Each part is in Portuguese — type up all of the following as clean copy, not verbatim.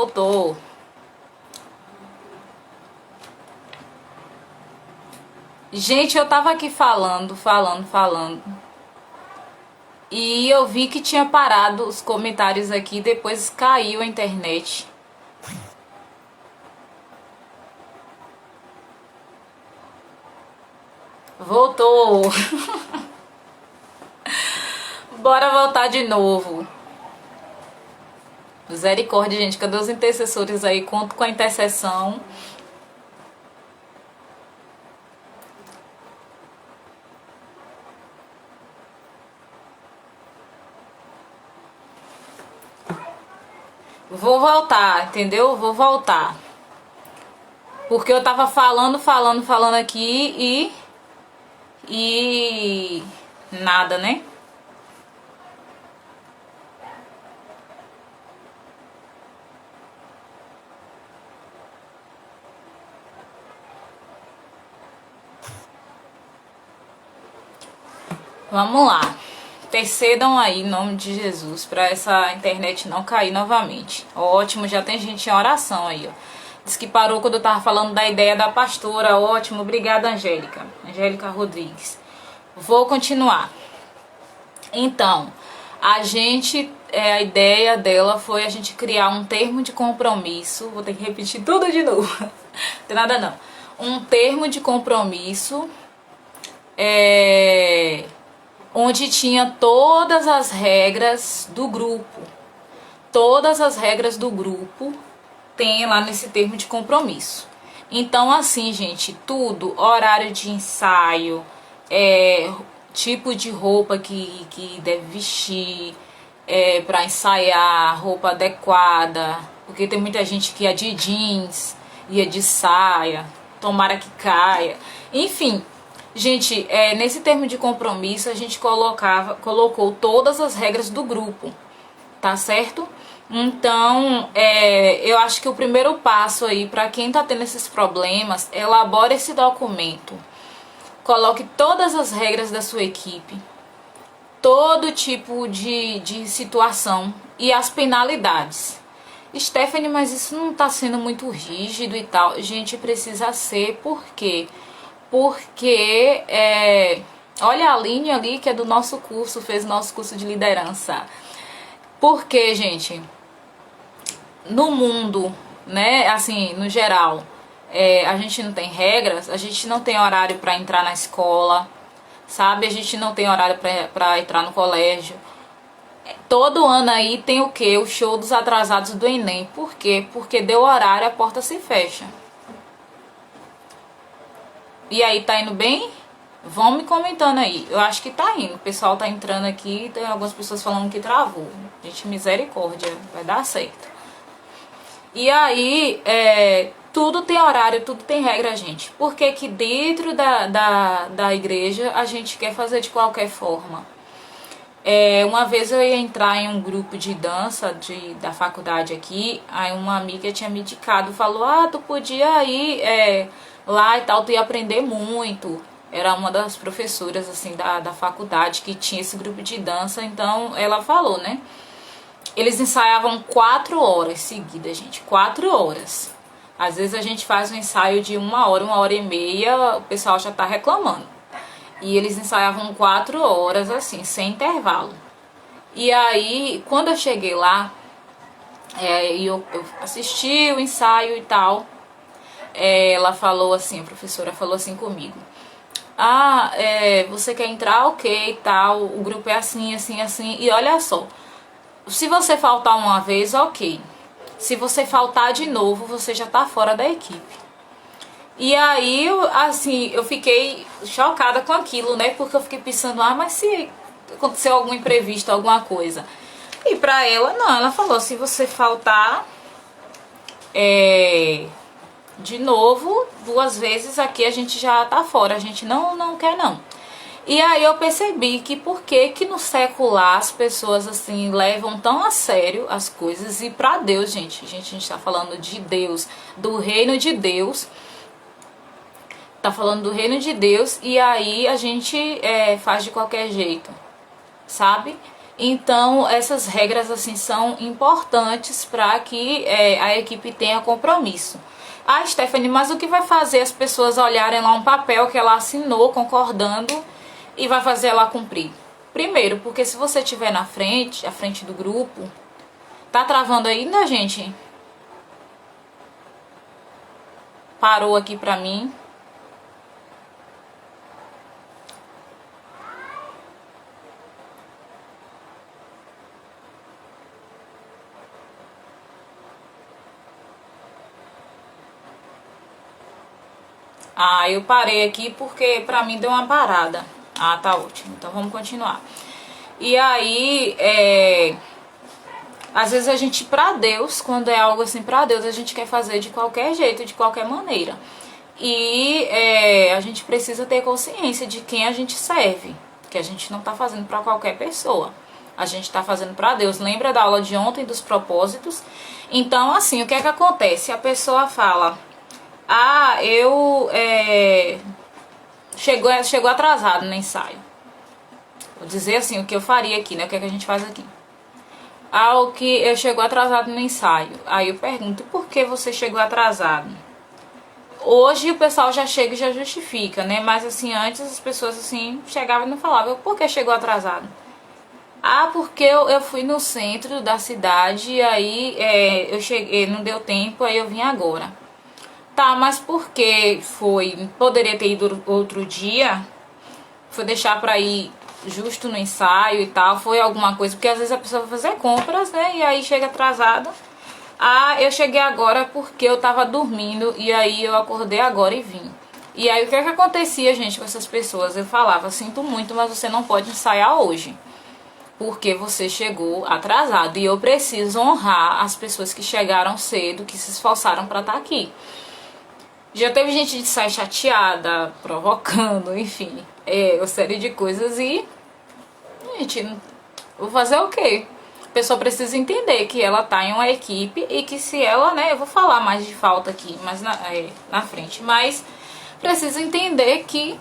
voltou. Gente, eu tava aqui falando. E eu vi que tinha parado os comentários aqui, depois caiu a internet. Voltou. Bora voltar de novo. Misericórdia, gente. Cadê os intercessores aí? Conto com a intercessão. Vou voltar, entendeu? Vou voltar. Porque eu tava falando aqui e nada, né? Vamos lá. Intercedam aí em nome de Jesus para essa internet não cair novamente. Ótimo, já tem gente em oração aí, ó. Diz que parou quando eu tava falando da ideia da pastora. Ótimo, obrigada, Angélica. Angélica Rodrigues. Vou continuar. Então, a ideia dela foi a gente criar um termo de compromisso. Vou ter que repetir tudo de novo. Não tem nada não. Um termo de compromisso onde tinha todas as regras do grupo. Todas as regras do grupo tem lá nesse termo de compromisso. Então, assim, gente, tudo, horário de ensaio, tipo de roupa que deve vestir para ensaiar, roupa adequada, porque tem muita gente que ia de jeans, ia de saia, tomara que caia. Enfim, gente, nesse termo de compromisso a gente colocou todas as regras do grupo, tá certo? Então, eu acho que o primeiro passo aí, para quem tá tendo esses problemas, elabore esse documento. Coloque todas as regras da sua equipe, todo tipo de situação e as penalidades. Stephanie, mas isso não tá sendo muito rígido e tal. Gente, precisa ser, por quê? Porque, olha a Aline ali, que é do nosso curso, fez nosso curso de liderança. Porque, gente, no mundo, né, assim, no geral, a gente não tem regras, a gente não tem horário para entrar na escola, sabe? A gente não tem horário para entrar no colégio. Todo ano aí tem o quê? O show dos atrasados do Enem. Por quê? Porque deu horário, a porta se fecha. E aí, tá indo bem? Vão me comentando aí. Eu acho que tá indo. O pessoal tá entrando aqui, tem algumas pessoas falando que travou. Gente, misericórdia, vai dar certo. E aí, tudo tem horário, tudo tem regra, gente. Por que que dentro da igreja a gente quer fazer de qualquer forma? Uma vez eu ia entrar em um grupo de dança da faculdade aqui, aí uma amiga tinha me indicado, falou, tu podia ir lá e tal, tu ia aprender muito. Era uma das professoras assim da faculdade que tinha esse grupo de dança, então ela falou, né? Eles ensaiavam 4 horas seguidas, gente, 4 horas. Às vezes a gente faz um ensaio de 1 hora e meia, o pessoal já tá reclamando. E eles ensaiavam 4 horas, assim, sem intervalo. E aí, quando eu cheguei lá, eu assisti o ensaio e tal, ela falou assim, a professora falou assim comigo. Você quer entrar? Ok, tal, o grupo é assim, assim, assim. E olha só, se você faltar uma vez, ok. Se você faltar de novo, você já tá fora da equipe. E aí, assim, eu fiquei chocada com aquilo, né? Porque eu fiquei pensando, mas se aconteceu algum imprevisto, alguma coisa. E pra ela, não, ela falou, se você faltar de novo, 2 vezes, aqui a gente já tá fora, a gente não quer não. E aí eu percebi que por que no secular as pessoas assim levam tão a sério as coisas. E pra Deus, gente, a gente tá falando de Deus, do reino de Deus. Tá falando do reino de Deus e aí a gente faz de qualquer jeito, sabe? Então, essas regras assim são importantes para que a equipe tenha compromisso. Ah, Stephanie, mas o que vai fazer as pessoas olharem lá um papel que ela assinou concordando e vai fazer ela cumprir? Primeiro, porque se você estiver na frente, à frente do grupo, tá travando ainda, gente? Parou aqui pra mim. Ah, eu parei aqui porque pra mim deu uma parada. Ah, tá ótimo. Então vamos continuar. E aí, às vezes a gente, pra Deus, quando é algo assim pra Deus, a gente quer fazer de qualquer jeito, de qualquer maneira. E a gente precisa ter consciência de quem a gente serve. Que a gente não tá fazendo pra qualquer pessoa. A gente tá fazendo pra Deus. Lembra da aula de ontem dos propósitos? Então, assim, o que é que acontece? A pessoa fala... Ah, eu chegou atrasado no ensaio. Vou dizer assim, o que eu faria aqui, né? O que é que a gente faz aqui? Ah, o que eu chegou atrasado no ensaio. Aí eu pergunto, por que você chegou atrasado? Hoje o pessoal já chega e já justifica, né? Mas assim, antes as pessoas assim chegavam e não falavam, por que chegou atrasado? Ah, porque eu fui no centro da cidade e aí eu cheguei, não deu tempo, aí eu vim agora. Tá, mas por que foi? Poderia ter ido outro dia? Foi deixar pra ir justo no ensaio e tal? Foi alguma coisa? Porque às vezes a pessoa vai fazer compras, né? E aí chega atrasada. Ah, eu cheguei agora porque eu tava dormindo e aí eu acordei agora e vim. E aí o que é que acontecia, gente, com essas pessoas? Eu falava, sinto muito, mas você não pode ensaiar hoje. Porque você chegou atrasado. E eu preciso honrar as pessoas que chegaram cedo, que se esforçaram pra estar aqui. Já teve gente de sair chateada, provocando, enfim, uma série de coisas e, gente, vou fazer o quê? A pessoa precisa entender que ela tá em uma equipe e que se ela, né, eu vou falar mais de falta aqui, mais na frente, mas precisa entender que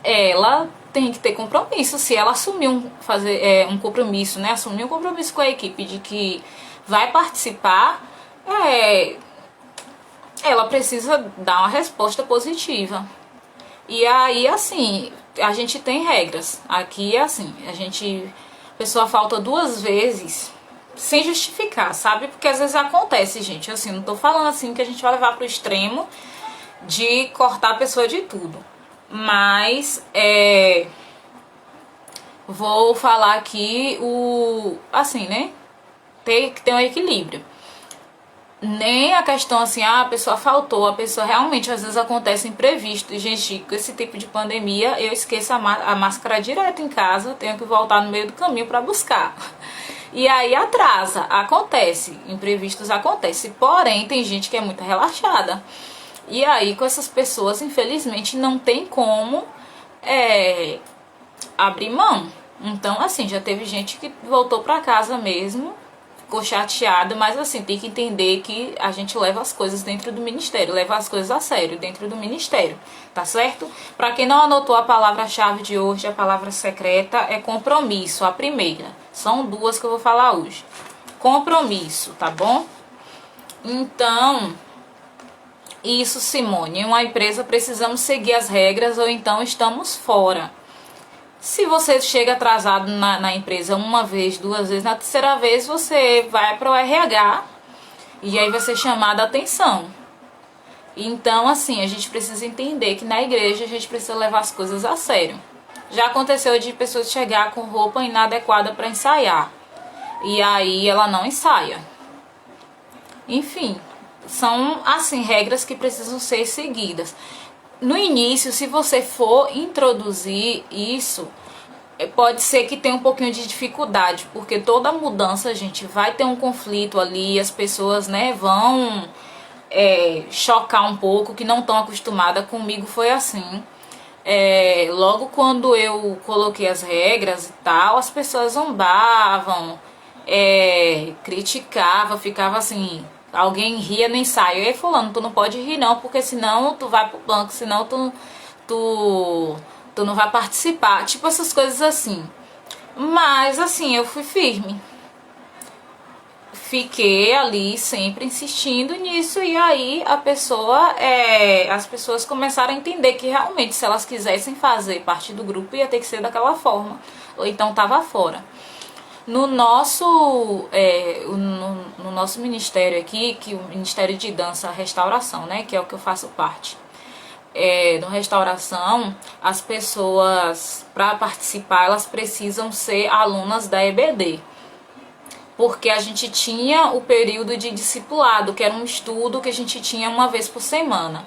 ela tem que ter compromisso. Se ela assumir um compromisso, né, assumir um compromisso com a equipe de que vai participar, ela precisa dar uma resposta positiva. E aí, assim, a gente tem regras. Aqui é assim, a pessoa falta 2 vezes sem justificar, sabe? Porque às vezes acontece, gente. Assim, não tô falando assim que a gente vai levar pro extremo de cortar a pessoa de tudo. Mas, vou falar aqui assim, né? Tem que ter um equilíbrio. Nem a questão assim, a pessoa faltou, a pessoa realmente, às vezes acontece imprevisto. E, gente, com esse tipo de pandemia, eu esqueço a máscara direto em casa, tenho que voltar no meio do caminho para buscar. E aí atrasa, acontece, imprevistos acontecem. Porém, tem gente que é muito relaxada. E aí, com essas pessoas, infelizmente, não tem como abrir mão. Então, assim, já teve gente que voltou para casa mesmo, ficou chateado, mas assim, tem que entender que a gente leva as coisas dentro do ministério, leva as coisas a sério dentro do ministério, tá certo? Para quem não anotou a palavra-chave de hoje, a palavra secreta é compromisso, a primeira. São 2 que eu vou falar hoje. Compromisso, tá bom? Então, isso, Simone, em uma empresa precisamos seguir as regras ou então estamos fora. Se você chega atrasado na empresa 1 vez, 2 vezes, na 3ª vez você vai para o RH e aí vai ser chamada a atenção. Então, assim, a gente precisa entender que na igreja a gente precisa levar as coisas a sério. Já aconteceu de pessoas chegar com roupa inadequada para ensaiar e aí ela não ensaia. Enfim, são, assim, regras que precisam ser seguidas. No início, se você for introduzir isso, pode ser que tenha um pouquinho de dificuldade, porque toda mudança, gente, vai ter um conflito ali, as pessoas, né, vão chocar um pouco, que não estão acostumadas. Comigo foi assim. Logo quando eu coloquei as regras e tal, as pessoas zombavam, criticavam, ficava assim... Alguém ria no ensaio. E aí, fulano, tu não pode rir não, porque senão tu vai pro banco, senão tu não vai participar. Tipo essas coisas assim. Mas assim, eu fui firme. Fiquei ali sempre insistindo nisso e aí as pessoas começaram a entender que realmente se elas quisessem fazer parte do grupo ia ter que ser daquela forma, ou então tava fora. No nosso, no nosso ministério aqui, que é o Ministério de Dança Restauração, né, que é o que eu faço parte, no Restauração, as pessoas, para participar, elas precisam ser alunas da EBD. Porque a gente tinha o período de discipulado, que era um estudo que a gente tinha uma vez por semana.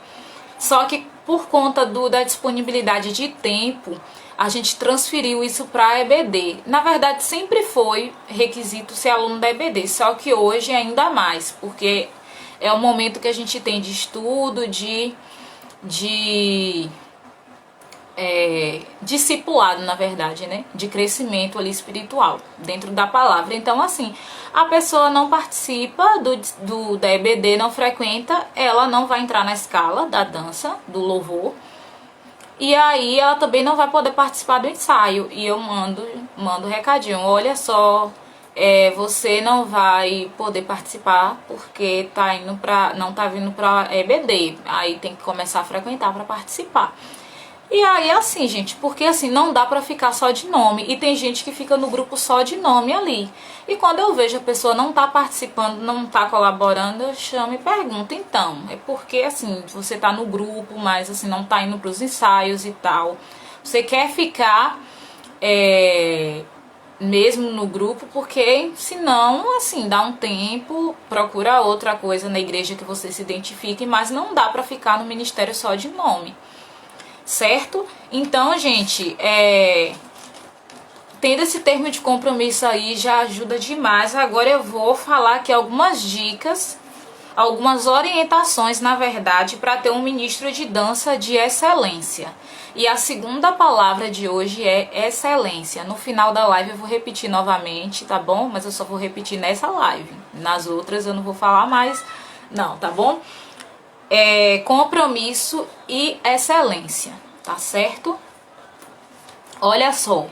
Só que por conta da disponibilidade de tempo, a gente transferiu isso para a EBD. Na verdade, sempre foi requisito ser aluno da EBD, só que hoje ainda mais, porque é o momento que a gente tem de estudo, de discipulado, na verdade, né? De crescimento ali espiritual dentro da palavra. Então, assim, a pessoa não participa da EBD, não frequenta, ela não vai entrar na escala da dança, do louvor. E aí ela também não vai poder participar do ensaio. E eu mando recadinho, olha só, você não vai poder participar porque não tá vindo pra EBD. Aí tem que começar a frequentar para participar. E aí assim, gente, porque assim não dá pra ficar só de nome. E tem gente que fica no grupo só de nome ali. E quando eu vejo a pessoa não tá participando, não tá colaborando, eu chamo e pergunto, então, é porque assim, você tá no grupo, mas assim, não tá indo pros ensaios e tal. Você quer ficar mesmo no grupo, porque senão, assim, dá um tempo, procura outra coisa na igreja que você se identifique, mas não dá pra ficar no ministério só de nome. Certo? Então, gente, tendo esse termo de compromisso aí já ajuda demais. Agora eu vou falar aqui algumas dicas, algumas orientações, na verdade, para ter um ministro de dança de excelência. E a segunda palavra de hoje é excelência. No final da live eu vou repetir novamente, tá bom? Mas eu só vou repetir nessa live. Nas outras eu não vou falar mais, não, tá bom? Compromisso e excelência, tá certo? Olha só,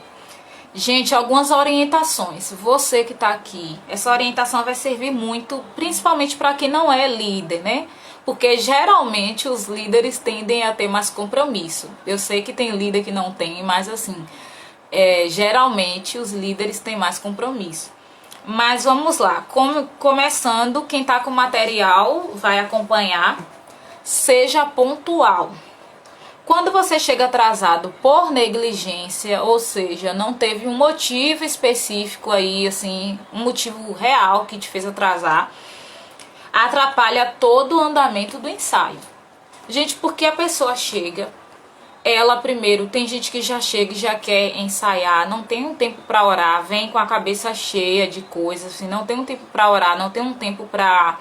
gente, algumas orientações. Você que tá aqui, essa orientação vai servir muito, principalmente para quem não é líder, né? Porque geralmente os líderes tendem a ter mais compromisso. Eu sei que tem líder que não tem, mas assim, geralmente os líderes têm mais compromisso. Mas vamos lá, começando, quem tá com material vai acompanhar. Seja pontual. Quando você chega atrasado por negligência, ou seja, não teve um motivo específico aí, assim, um motivo real que te fez atrasar, atrapalha todo o andamento do ensaio. Gente, porque a pessoa chega, ela primeiro, tem gente que já chega e já quer ensaiar, não tem um tempo para orar, vem com a cabeça cheia de coisas, assim, não tem um tempo para orar, não tem um tempo para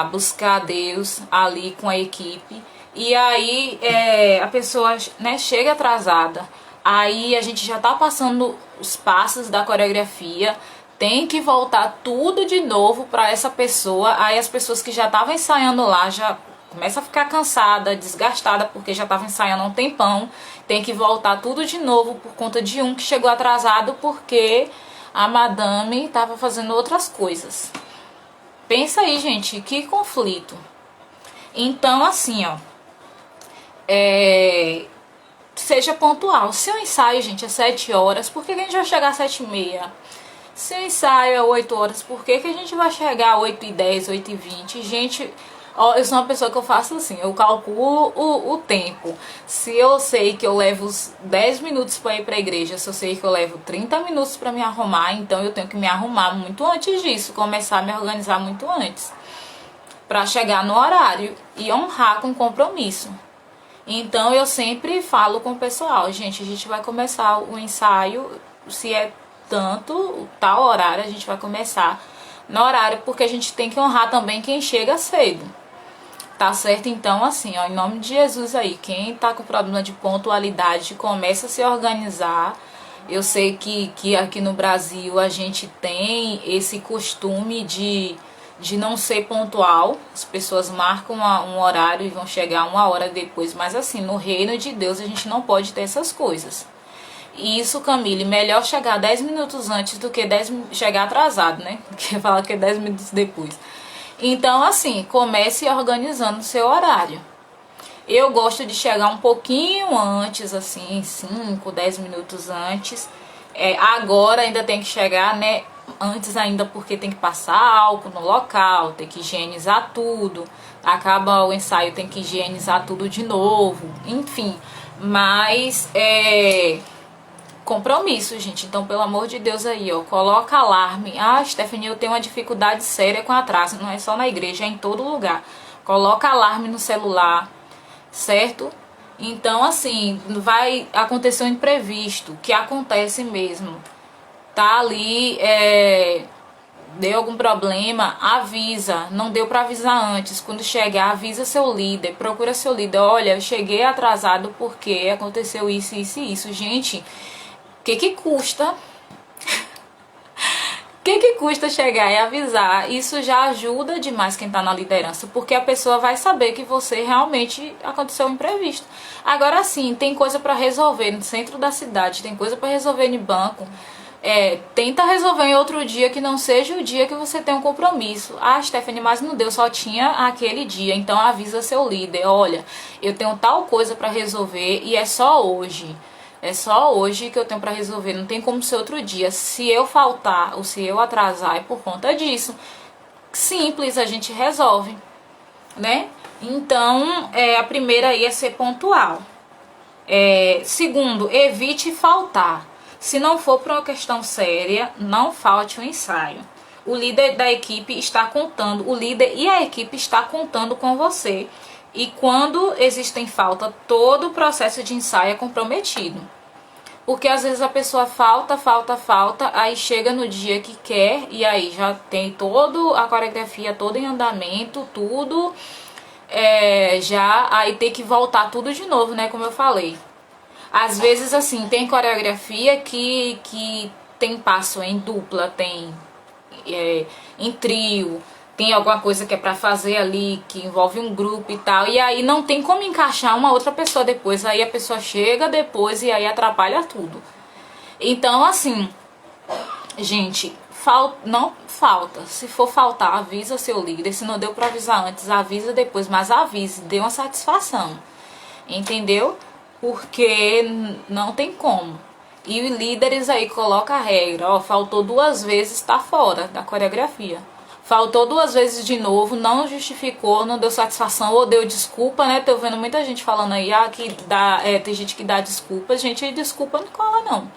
buscar Deus ali com a equipe. E aí a pessoa, né, chega atrasada. Aí a gente já tá passando os passos da coreografia. Tem que voltar tudo de novo para essa pessoa. Aí as pessoas que já estavam ensaiando lá já começa a ficar cansada, desgastada, porque já estavam ensaiando há um tempão. Tem que voltar tudo de novo por conta de um que chegou atrasado porque a madame estava fazendo outras coisas. Pensa aí, gente, que conflito. Então, assim, ó, seja pontual. Se o ensaio, gente, é 7 horas, por que a gente vai chegar às 7h30? Se o ensaio é 8 horas, por que a gente vai chegar às 8h10, 8h20? Gente, ó, eu sou uma pessoa que eu faço assim, eu calculo o tempo. Se eu sei que eu levo 10 minutos para ir para a igreja, se eu sei que eu levo 30 minutos para me arrumar, então eu tenho que me arrumar muito antes disso, começar a me organizar muito antes, para chegar no horário e honrar com compromisso. Então eu sempre falo com o pessoal, gente, a gente vai começar o ensaio, se é tanto, tal horário, a gente vai começar no horário, porque a gente tem que honrar também quem chega cedo. Tá certo? Então, assim, ó, em nome de Jesus aí, quem tá com problema de pontualidade, começa a se organizar. Eu sei que aqui no Brasil a gente tem esse costume de não ser pontual. As pessoas marcam um horário e vão chegar 1 hora depois. Mas assim, no reino de Deus a gente não pode ter essas coisas. Isso, Camille, melhor chegar 10 minutos antes do que chegar atrasado, né? Porque falar que é 10 minutos depois. Então, assim, comece organizando o seu horário. Eu gosto de chegar um pouquinho antes, assim, 5, 10 minutos antes. Agora ainda tem que chegar, né? Antes ainda, porque tem que passar álcool no local, tem que higienizar tudo. Acaba o ensaio, tem que higienizar tudo de novo. Enfim, mas compromisso, gente. Então, pelo amor de Deus aí, ó, coloca alarme. Ah, Stephanie, eu tenho uma dificuldade séria com atraso. Não é só na igreja, é em todo lugar. Coloca alarme no celular, certo? Então, assim, vai acontecer um imprevisto, que acontece mesmo. Tá ali, deu algum problema, avisa. Não deu pra avisar antes. Quando chegar, avisa seu líder, procura seu líder. Olha, eu cheguei atrasado porque aconteceu isso, isso e isso. Gente, o que custa? O que custa chegar e avisar? Isso já ajuda demais quem tá na liderança, porque a pessoa vai saber que você realmente aconteceu um imprevisto. Agora sim, tem coisa pra resolver no centro da cidade, tem coisa pra resolver no banco. Tenta resolver em outro dia que não seja o dia que você tem um compromisso. Ah, Stephanie, mas não deu, só tinha aquele dia. Então avisa seu líder, olha, eu tenho tal coisa pra resolver e é só hoje. É só hoje que eu tenho pra resolver, não tem como ser outro dia. Se eu faltar ou se eu atrasar é por conta disso. Simples, a gente resolve, né? Então, a primeira aí é ser pontual. Segundo, evite faltar. Se não for por uma questão séria, não falte o ensaio. O líder da equipe está contando, o líder e a equipe está contando com você. E quando existem falta, todo o processo de ensaio é comprometido. Porque às vezes a pessoa falta, aí chega no dia que quer e aí já tem toda a coreografia toda em andamento, tudo, aí tem que voltar tudo de novo, né, como eu falei. Às vezes, assim, tem coreografia que tem passo em dupla, tem em trio, tem alguma coisa que é pra fazer ali, que envolve um grupo e tal, e aí não tem como encaixar uma outra pessoa depois, aí a pessoa chega depois e aí atrapalha tudo. Então, assim, gente, não falta. Se for faltar, avisa seu líder. Se não deu pra avisar antes, avisa depois, mas avise, dê uma satisfação, entendeu? Porque não tem como. E os líderes aí colocam a regra, ó, faltou 2 vezes, tá fora da coreografia. Faltou 2 vezes de novo, não justificou, não deu satisfação ou deu desculpa, né? Tô vendo muita gente falando aí, tem gente que dá desculpa. Gente, desculpa não cola, não.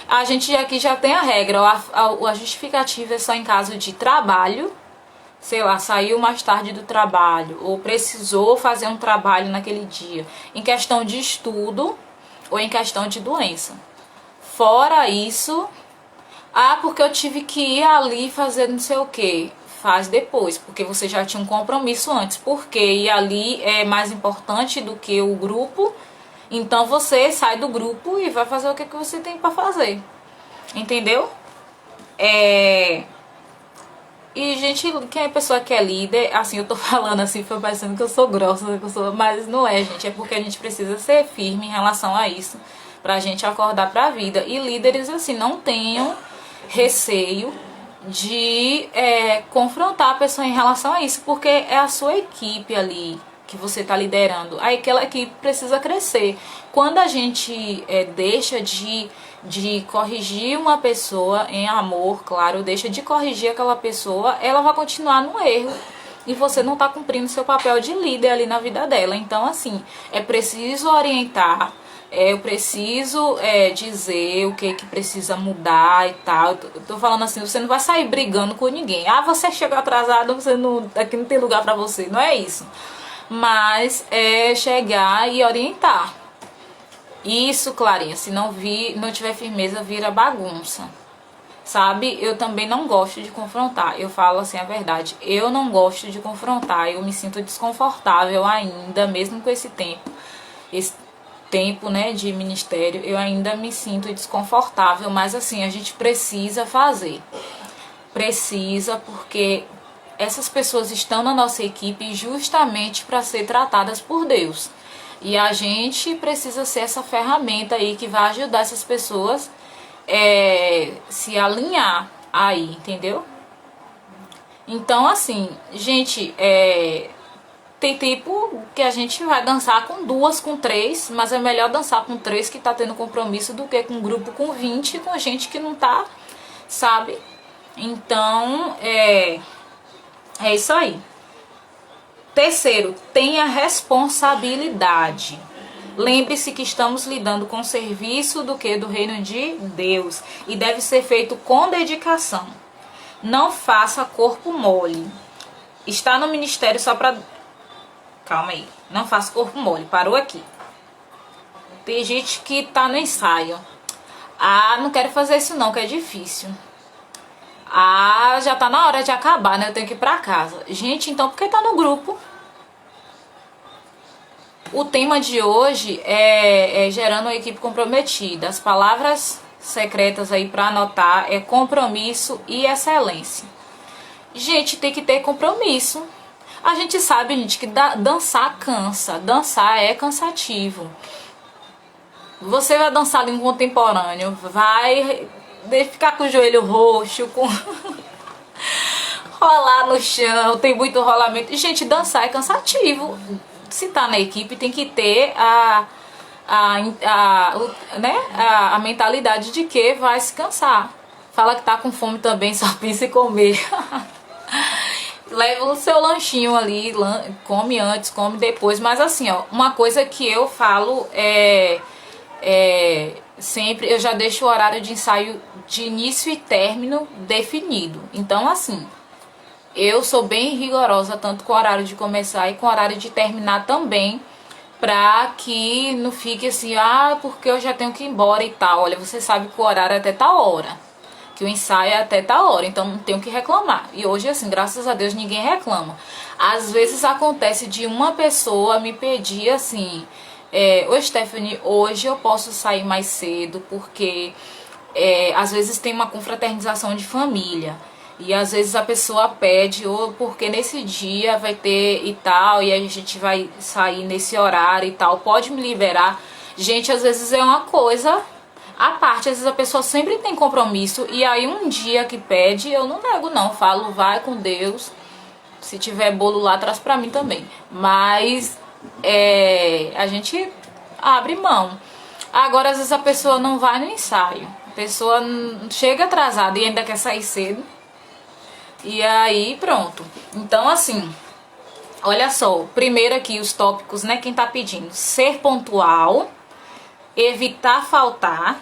A gente aqui já tem a regra, a justificativa é só em caso de trabalho, sei lá, saiu mais tarde do trabalho, ou precisou fazer um trabalho naquele dia, em questão de estudo ou em questão de doença. Fora isso, porque eu tive que ir ali fazer não sei o que. Faz depois, porque você já tinha um compromisso antes. Porque ir ali é mais importante do que o grupo. Então você sai do grupo e vai fazer o que você tem pra fazer. Entendeu? E, gente, quem é pessoa que é líder, assim, eu tô falando assim, foi parecendo que eu sou grossa, mas não é, gente. É porque a gente precisa ser firme em relação a isso, pra gente acordar pra vida. E líderes, assim, não tenham receio de confrontar a pessoa em relação a isso, porque é a sua equipe ali que você está liderando, aí aquela equipe precisa crescer. Quando a gente deixa de corrigir uma pessoa em amor, claro, deixa de corrigir aquela pessoa, ela vai continuar no erro e você não está cumprindo seu papel de líder ali na vida dela. Então, assim, é preciso orientar. Eu preciso dizer o que precisa mudar e tal. Eu tô falando assim, você não vai sair brigando com ninguém. Você chegou atrasado, aqui não tem lugar pra você. Não é isso. Mas é chegar e orientar. Isso, Clarinha, se não tiver firmeza, vira bagunça. Sabe? Eu também não gosto de confrontar. Eu falo assim a verdade. Eu não gosto de confrontar. Eu me sinto desconfortável ainda, mesmo com esse tempo. Né, de ministério, eu ainda me sinto desconfortável, mas assim, a gente precisa fazer. Precisa, porque essas pessoas estão na nossa equipe justamente para ser tratadas por Deus. E a gente precisa ser essa ferramenta aí que vai ajudar essas pessoas se alinhar aí, entendeu? Então, assim, gente, tem tipo que a gente vai dançar com 2, com 3, mas é melhor dançar com 3 que tá tendo compromisso do que com um grupo com 20, com gente que não tá, sabe? Então, é isso aí. Terceiro, tenha responsabilidade. Lembre-se que estamos lidando com serviço do reino de Deus e deve ser feito com dedicação. Não faça corpo mole. Está no ministério só para... Calma aí. Não faça corpo mole. Parou aqui. Tem gente que tá no ensaio. Ah, não quero fazer isso não, que é difícil. Ah, já tá na hora de acabar, né? Eu tenho que ir pra casa. Gente, então por que tá no grupo? O tema de hoje é gerando uma equipe comprometida. As palavras secretas aí para anotar é compromisso e excelência. Gente, tem que ter compromisso. A gente sabe, gente, que dançar cansa. Dançar é cansativo. Você vai dançar ali no contemporâneo, vai ficar com o joelho roxo, com rolar no chão, tem muito rolamento. Gente, dançar é cansativo. Se tá na equipe, tem que ter a mentalidade de que vai se cansar. Fala que tá com fome também, só pensa em comer. Leva o seu lanchinho ali, come antes, come depois. Mas assim, ó, uma coisa que eu falo sempre, eu já deixo o horário de ensaio de início e término definido. Então assim, eu sou bem rigorosa tanto com o horário de começar e com o horário de terminar também, pra que não fique assim, porque eu já tenho que ir embora e tal. Olha, você sabe que o horário é até tal hora, que o ensaio é até tal hora, então não tenho que reclamar. E hoje, assim, graças a Deus, ninguém reclama. Às vezes acontece de uma pessoa me pedir assim, ô Stephanie, hoje eu posso sair mais cedo, porque às vezes tem uma confraternização de família. E às vezes a pessoa pede, ou porque nesse dia vai ter e tal, e a gente vai sair nesse horário e tal, pode me liberar. Gente, às vezes é uma coisa à parte, às vezes a pessoa sempre tem compromisso, e aí um dia que pede, eu não nego não, falo, vai com Deus, se tiver bolo lá, traz pra mim também. Mas a gente abre mão. Agora, às vezes a pessoa não vai no ensaio, a pessoa chega atrasada e ainda quer sair cedo. E aí pronto. Então assim, olha só, primeiro aqui os tópicos, né? Quem tá pedindo: ser pontual, evitar faltar.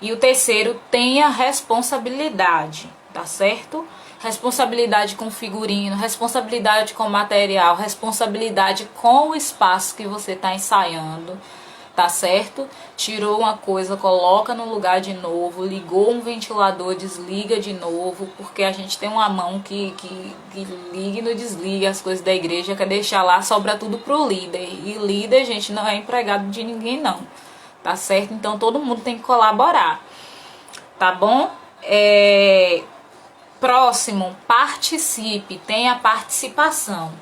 E o terceiro, tenha responsabilidade, tá certo? Responsabilidade com figurino, responsabilidade com material, responsabilidade com o espaço que você tá ensaiando, tá certo? Tirou uma coisa, coloca no lugar de novo, ligou um ventilador, desliga de novo, porque a gente tem uma mão que liga e não desliga as coisas da igreja, quer deixar lá, sobra tudo pro líder. E líder, gente, não é empregado de ninguém não, tá certo? Então todo mundo tem que colaborar, tá bom? Próximo, participe, tenha participação.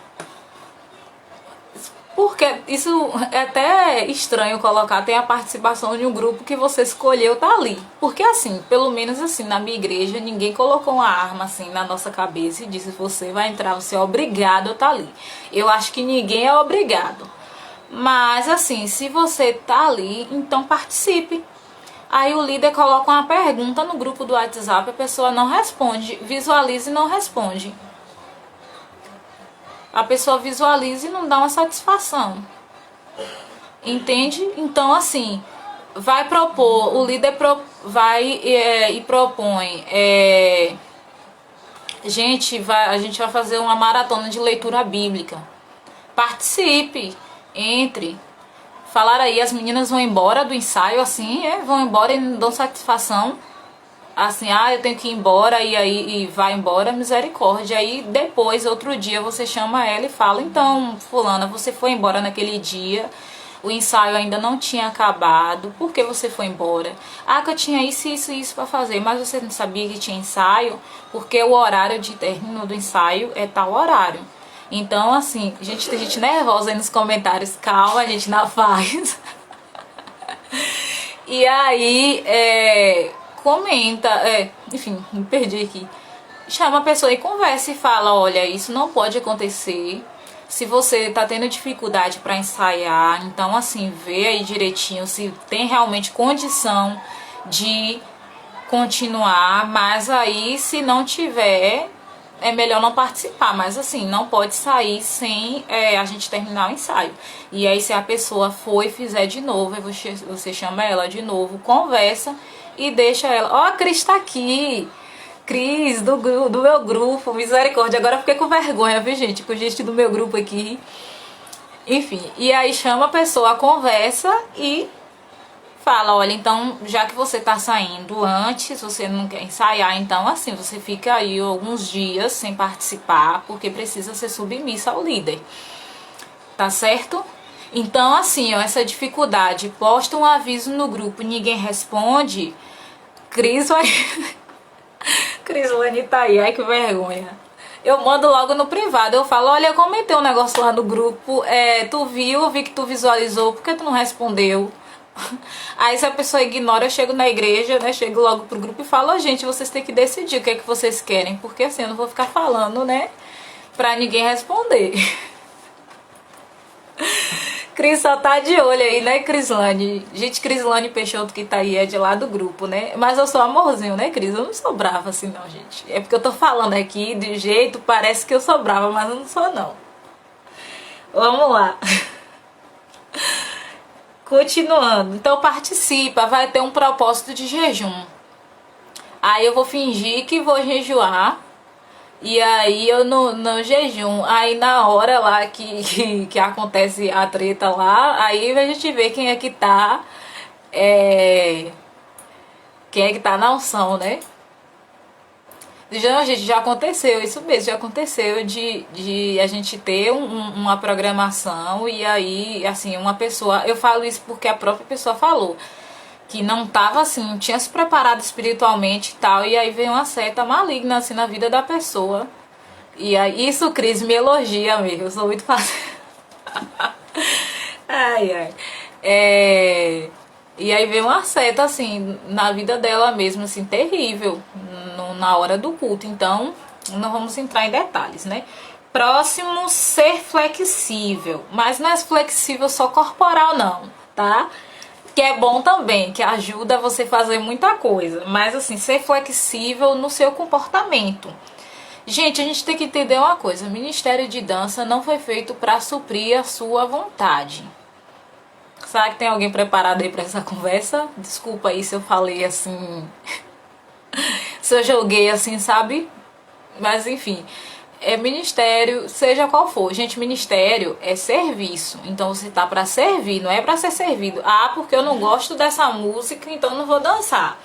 Porque isso é até estranho colocar, tem a participação de um grupo que você escolheu tá ali. Porque assim, pelo menos assim, na minha igreja, ninguém colocou uma arma assim na nossa cabeça e disse, você vai entrar, você é obrigado a estar ali. Eu acho que ninguém é obrigado. Mas assim, se você tá ali, então participe. Aí o líder coloca uma pergunta no grupo do WhatsApp, a pessoa não responde, visualiza e não responde. A pessoa visualiza e não dá uma satisfação. Entende? Então, assim, vai propor, o líder vai e propõe. A gente vai fazer uma maratona de leitura bíblica. Participe, entre. Falaram aí, as meninas vão embora do ensaio, assim, vão embora e não dão satisfação. Assim, eu tenho que ir embora, e vai embora, misericórdia. Aí depois, outro dia, você chama ela e fala, então, fulana, você foi embora naquele dia, o ensaio ainda não tinha acabado, por que você foi embora? Que eu tinha isso pra fazer, mas você não sabia que tinha ensaio, porque o horário de término do ensaio é tal horário. Então, assim, gente, tem gente nervosa aí nos comentários. Calma, a gente não faz. E aí, comenta, enfim, me perdi aqui. Chama a pessoa e conversa e fala, olha, isso não pode acontecer. Se você tá tendo dificuldade para ensaiar, então assim, vê aí direitinho se tem realmente condição de continuar, mas aí se não tiver, é melhor não participar, mas assim, não pode sair sem a gente terminar o ensaio. E aí se a pessoa for e fizer de novo, você chama ela de novo, conversa e deixa ela. Ó, a Cris tá aqui! Cris, do meu grupo, misericórdia, agora eu fiquei com vergonha, viu gente, com gente do meu grupo aqui. Enfim, e aí chama a pessoa, conversa e fala, olha, então, já que você tá saindo antes, você não quer ensaiar, então assim, você fica aí alguns dias sem participar, porque precisa ser submissa ao líder, tá certo? Então, assim, ó, essa dificuldade, posta um aviso no grupo, ninguém responde, Cris vai... Crislane tá aí, ai que vergonha. Eu mando logo no privado, eu falo, olha, eu comentei um negócio lá no grupo, tu viu, eu vi que tu visualizou, por que tu não respondeu? Aí se a pessoa ignora, eu chego na igreja, né, chego logo pro grupo e falo, ó, gente, vocês têm que decidir o que é que vocês querem, porque assim, eu não vou ficar falando, né, pra ninguém responder. Cris só tá de olho aí, né, Crislane? Gente, Crislane Peixoto que tá aí é de lá do grupo, né? Mas eu sou amorzinho, né, Cris? Eu não sou brava assim, não, gente. É porque eu tô falando aqui de jeito, parece que eu sou brava, mas eu não sou, não. Vamos lá. Continuando. Então, participa. Vai ter um propósito de jejum. Aí eu vou fingir que vou jejuar. E aí eu no jejum, aí na hora lá que acontece a treta lá, aí a gente vê quem é que tá, quem é que tá na unção, né? Já, gente, já aconteceu, isso mesmo, já aconteceu de a gente ter uma programação e aí, assim, uma pessoa, eu falo isso porque a própria pessoa falou, que não tava assim, não tinha se preparado espiritualmente e tal, e aí veio uma seta maligna assim na vida da pessoa. E aí, isso, Cris, me elogia mesmo, eu sou muito fácil. Ai, ai. E aí veio uma seta, assim, na vida dela mesmo, assim, terrível, na hora do culto. Então, não vamos entrar em detalhes, né? Próximo, ser flexível. Mas não é flexível só corporal, não, tá? Que é bom também, que ajuda você a fazer muita coisa. Mas, assim, ser flexível no seu comportamento. Gente, a gente tem que entender uma coisa. O Ministério de Dança não foi feito para suprir a sua vontade. Será que tem alguém preparado aí para essa conversa? Desculpa aí se eu falei assim... se eu joguei assim, sabe? Mas, enfim... ministério, seja qual for. Gente, ministério é serviço. Então você tá para servir, não é para ser servido. Ah, porque eu não gosto dessa música, então não vou dançar.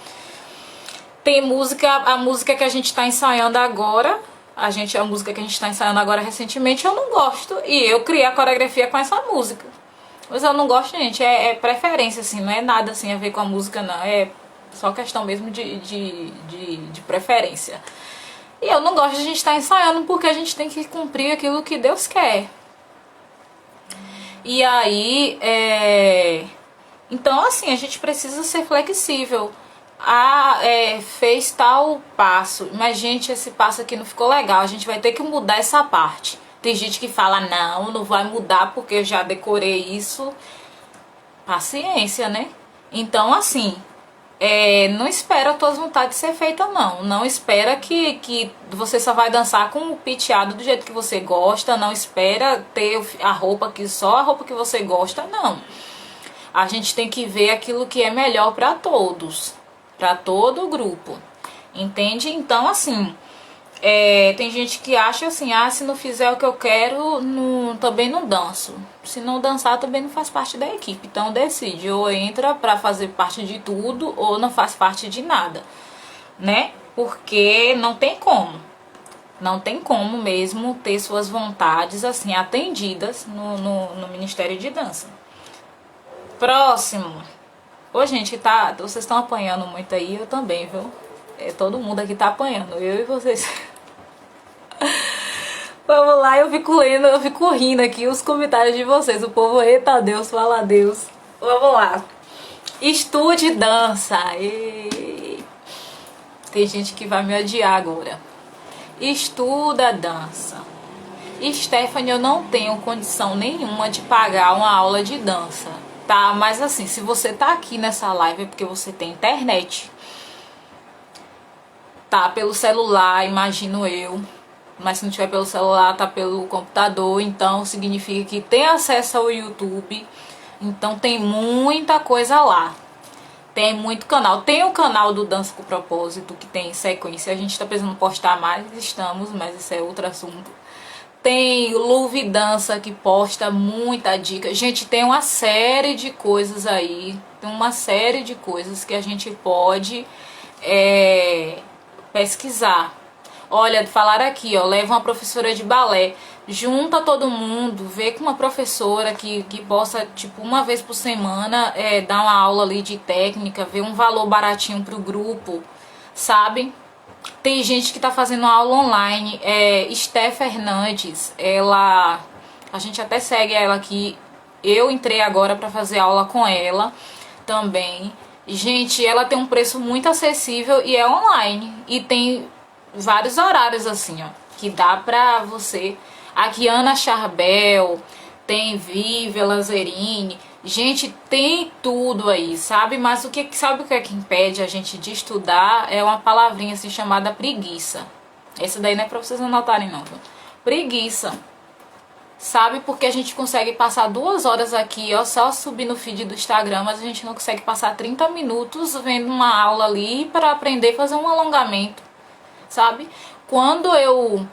Tem música, a música que a gente tá ensaiando agora, a música que a gente tá ensaiando agora recentemente, eu não gosto. E eu criei a coreografia com essa música. Mas eu não gosto, gente, é preferência, assim, não é nada assim a ver com a música, não. É só questão mesmo de preferência. E eu não gosto de a gente estar ensaiando porque a gente tem que cumprir aquilo que Deus quer. E aí, então assim, a gente precisa ser flexível. Fez tal passo, mas gente, esse passo aqui não ficou legal, a gente vai ter que mudar essa parte. Tem gente que fala, não vai mudar porque eu já decorei isso. Paciência, né? Então assim, não espera as tuas vontades ser feitas, não. Não espera que você só vai dançar com o penteado do jeito que você gosta. Não espera ter a roupa só a roupa que você gosta, não. A gente tem que ver aquilo que é melhor para todos, para todo o grupo, entende? Então, assim, tem gente que acha assim, se não fizer o que eu quero, também não danço. Se não dançar, também não faz parte da equipe. Então decide, ou entra pra fazer parte de tudo, ou não faz parte de nada, né? Porque não tem como. Não tem como mesmo ter suas vontades assim atendidas no Ministério de Dança. Próximo. Ô, gente, vocês estão apanhando muito aí, eu também, viu? Todo mundo aqui tá apanhando, eu e vocês. Vamos lá, eu fico lendo, eu fico rindo aqui os comentários de vocês. O povo, eita Deus, fala a Deus. Vamos lá. Estude dança. Tem gente que vai me odiar agora. Estuda dança. Stephanie, eu não tenho condição nenhuma de pagar uma aula de dança, tá? Mas assim, se você tá aqui nessa live é porque você tem internet. Tá pelo celular, imagino eu. Mas se não tiver pelo celular, tá pelo computador. Então significa que tem acesso ao YouTube. Então tem muita coisa lá. Tem muito canal. Tem o canal do Dança com Propósito, que tem sequência. A gente tá precisando postar mais, mas isso é outro assunto. Tem o Luve Dança, que posta muita dica. Gente, tem uma série de coisas aí. Tem uma série de coisas que a gente pode pesquisar. Olha, falaram aqui, ó, leva uma professora de balé. Junta todo mundo, vê com uma professora que possa, tipo, uma vez por semana, dar uma aula ali de técnica, ver um valor baratinho pro grupo, sabe? Tem gente que tá fazendo aula online. Steph Fernandes, ela... A gente até segue ela aqui. Eu entrei agora pra fazer aula com ela também. Gente, ela tem um preço muito acessível e é online. E tem vários horários assim, ó, que dá pra você... Aqui Ana Charbel, tem Vivian Lazzarini. Gente, tem tudo aí, sabe? Mas sabe o que é que impede a gente de estudar? É uma palavrinha assim chamada preguiça. Essa daí não é pra vocês anotarem não, viu? Preguiça. Sabe? Porque a gente consegue passar 2 horas aqui, ó, só subir no feed do Instagram, mas a gente não consegue passar 30 minutos vendo uma aula ali para aprender a fazer um alongamento, sabe? Quando eu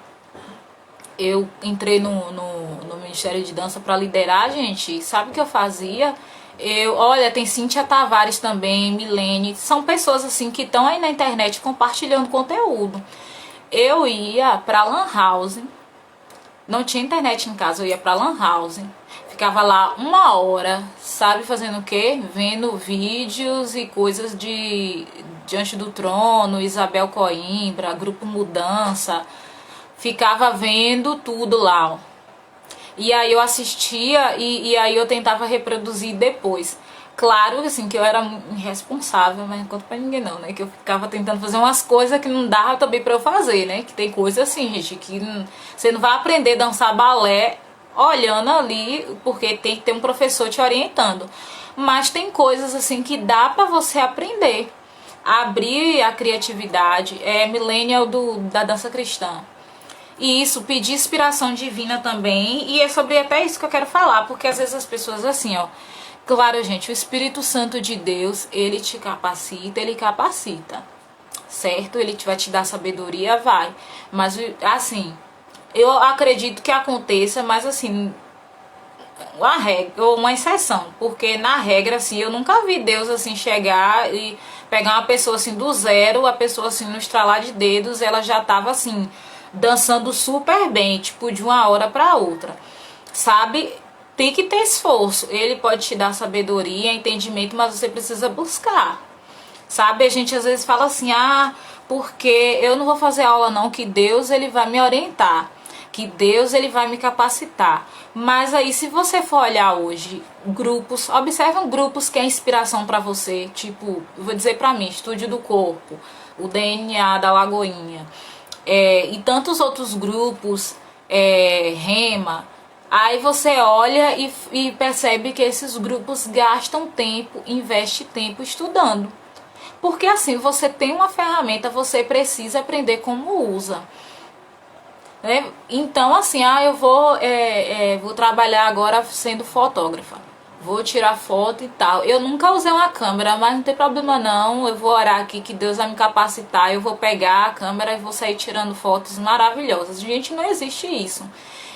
entrei no Ministério de Dança para liderar, gente, sabe o que eu fazia? Olha, tem Cíntia Tavares também, Milene, são pessoas assim que estão aí na internet compartilhando conteúdo. Eu ia pra Lan House, não tinha internet em casa, eu ia pra Lan House, ficava lá 1 hora, sabe, fazendo o quê? Vendo vídeos e coisas de Diante do Trono, Isabel Coimbra, Grupo Mudança. Ficava vendo tudo lá, ó. E aí eu assistia e aí eu tentava reproduzir depois. Claro, assim, que eu era irresponsável, mas não conto pra ninguém não, né? Que eu ficava tentando fazer umas coisas que não dava também pra eu fazer, né? Que tem coisa assim, gente, que você não vai aprender a dançar balé olhando ali, porque tem que ter um professor te orientando. Mas tem coisas assim que dá pra você aprender. Abrir a criatividade. Millennial da dança cristã. E isso, pedir inspiração divina também. E é sobre até isso que eu quero falar. Porque às vezes as pessoas assim, ó. Claro, gente, o Espírito Santo de Deus, ele te capacita, ele capacita. Certo? Ele vai te dar sabedoria, vai. Mas assim, eu acredito que aconteça, mas assim, uma regra, ou uma exceção. Porque na regra, assim, eu nunca vi Deus assim chegar e pegar uma pessoa assim do zero, a pessoa assim no estralar de dedos, ela já tava assim dançando super bem, tipo, de uma hora para outra, sabe? Tem que ter esforço. Ele pode te dar sabedoria, entendimento, mas você precisa buscar, sabe? A gente às vezes fala assim, porque eu não vou fazer aula não, que Deus ele vai me orientar, que Deus ele vai me capacitar. Mas aí se você for olhar hoje, grupos, observam grupos que é inspiração para você, tipo, eu vou dizer para mim, Estúdio do Corpo, o DNA da Lagoinha, e tantos outros grupos, Rema. Aí você olha e percebe que esses grupos gastam tempo, investem tempo estudando. Porque assim, você tem uma ferramenta, você precisa aprender como usa. Né? Então assim, eu vou trabalhar agora sendo fotógrafa. Vou tirar foto e tal. Eu nunca usei uma câmera, mas não tem problema não. Eu vou orar aqui que Deus vai me capacitar. Eu vou pegar a câmera e vou sair tirando fotos maravilhosas. Gente, não existe isso.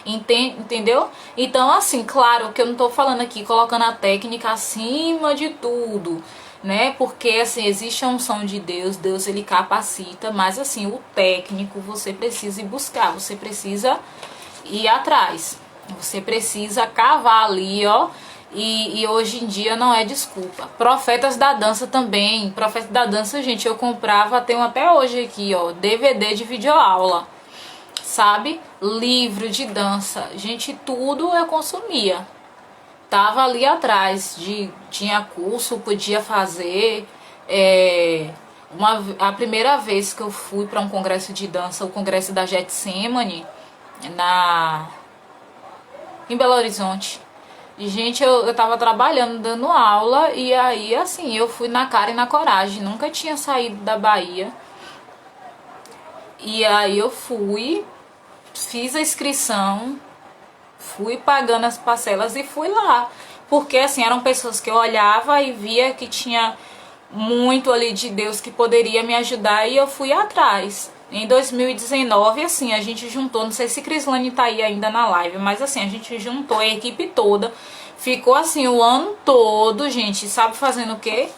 Entendeu? Então assim, claro que eu não tô falando aqui colocando a técnica acima de tudo, né? Porque assim, existe a unção de Deus, Deus ele capacita, mas assim, o técnico você precisa ir buscar, você precisa ir atrás, você precisa cavar ali, ó. E hoje em dia não é desculpa. Profetas da Dança também. Profetas da Dança, gente, eu comprava, tenho até hoje aqui, ó, DVD de videoaula, sabe? livro de dança, gente, tudo eu consumia. Tava ali atrás, tinha curso, podia fazer. A primeira vez que eu fui para um congresso de dança, o congresso da Getsemane, em Belo Horizonte. E, gente, eu tava trabalhando, dando aula, e aí, assim, eu fui na cara e na coragem. Nunca tinha saído da Bahia. E aí eu fui, fiz a inscrição, fui pagando as parcelas e fui lá. Porque, assim, eram pessoas que eu olhava e via que tinha muito ali de Deus que poderia me ajudar, e eu fui atrás. Em 2019, assim, a gente juntou, não sei se Crislane tá aí ainda na live, mas assim, a gente juntou a equipe toda, ficou assim o ano todo, gente, sabe fazendo o quê?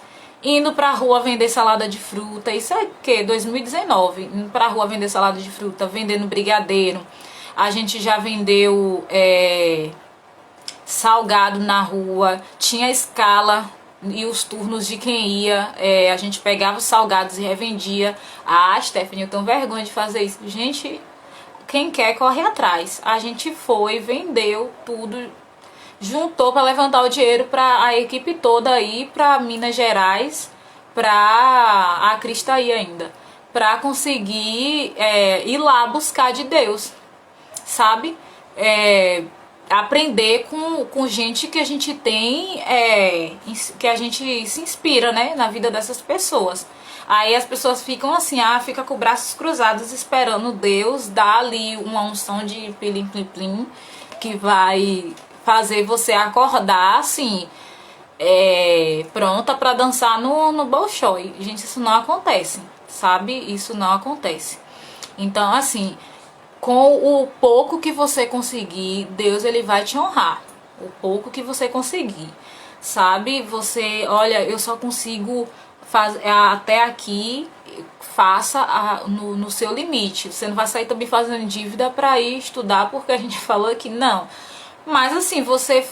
Indo pra rua vender salada de fruta, isso é o quê? 2019, indo pra rua vender salada de fruta, vendendo brigadeiro, a gente já vendeu salgado na rua, tinha escala e os turnos de quem ia, a gente pegava os salgados e revendia. Ah, Stephanie, eu tenho vergonha de fazer isso. Gente, quem quer corre atrás. A gente foi, vendeu tudo, juntou para levantar o dinheiro para a equipe toda ir para Minas Gerais, para a Cris tá aí ainda, para conseguir ir lá buscar de Deus, sabe? Aprender com gente que a gente tem, que a gente se inspira, né, na vida dessas pessoas. Aí as pessoas ficam assim, fica com braços cruzados esperando Deus dar ali uma unção de pilim plim plim que vai fazer você acordar assim, pronta para dançar no Bolshoi. Gente, isso não acontece, sabe? Isso não acontece. Então, assim, com o pouco que você conseguir, Deus ele vai te honrar. O pouco que você conseguir, sabe? Você, olha, eu só consigo fazer até aqui, faça no seu limite. Você não vai sair também fazendo dívida para ir estudar, porque a gente falou aqui, não. Mas assim, você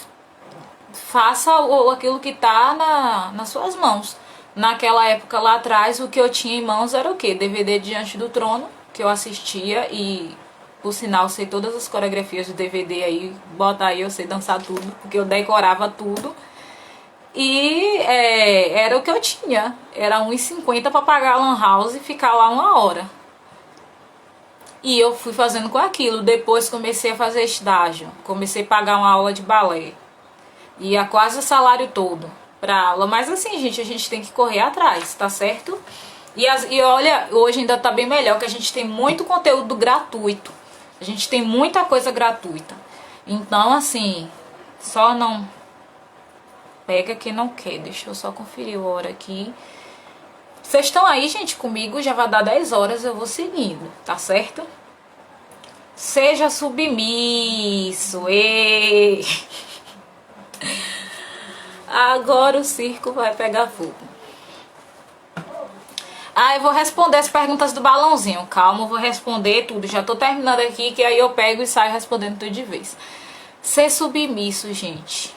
faça aquilo que tá nas suas mãos. Naquela época lá atrás, o que eu tinha em mãos era o quê? DVD Diante do Trono, que eu assistia e, por sinal, sei todas as coreografias de DVD aí, bota aí, eu sei dançar tudo, porque eu decorava tudo. E era o que eu tinha, era R$1,50 para pagar a Lan House e ficar lá 1 hora. E eu fui fazendo com aquilo. Depois comecei a fazer estágio, comecei a pagar uma aula de balé, ia quase o salário todo pra aula. Mas assim, gente, a gente tem que correr atrás, tá certo? E olha, hoje ainda tá bem melhor, que a gente tem muito conteúdo gratuito. A gente tem muita coisa gratuita. Então, assim, só não pega quem não quer. Deixa eu só conferir a hora aqui. Vocês estão aí, gente, comigo? Já vai dar 10 horas, eu vou seguindo, tá certo? Seja submisso. Agora o circo vai pegar fogo. Eu vou responder as perguntas do balãozinho. Calma, eu vou responder tudo. Já tô terminando aqui, que aí eu pego e saio respondendo tudo de vez. Ser submisso, gente.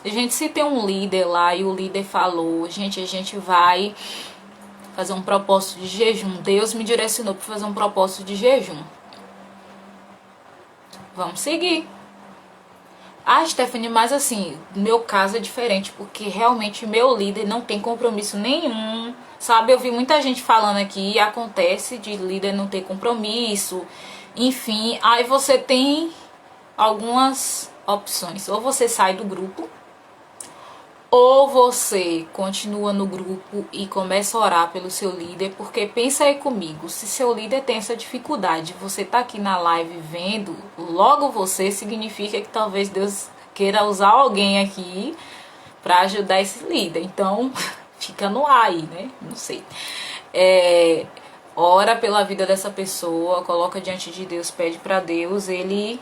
Gente, se tem um líder lá e o líder falou, gente, a gente vai fazer um propósito de jejum. Deus me direcionou para fazer um propósito de jejum. Vamos seguir. Stephanie, mas assim, meu caso é diferente, porque realmente meu líder não tem compromisso nenhum, sabe? Eu vi muita gente falando aqui, e acontece de líder não ter compromisso, enfim. Aí você tem algumas opções. Ou você sai do grupo, ou você continua no grupo e começa a orar pelo seu líder, porque pensa aí comigo, se seu líder tem essa dificuldade, você tá aqui na live vendo, logo você significa que talvez Deus queira usar alguém aqui para ajudar esse líder. Então, fica no ar aí, né? Não sei. Ora pela vida dessa pessoa, coloca diante de Deus, pede para Deus ele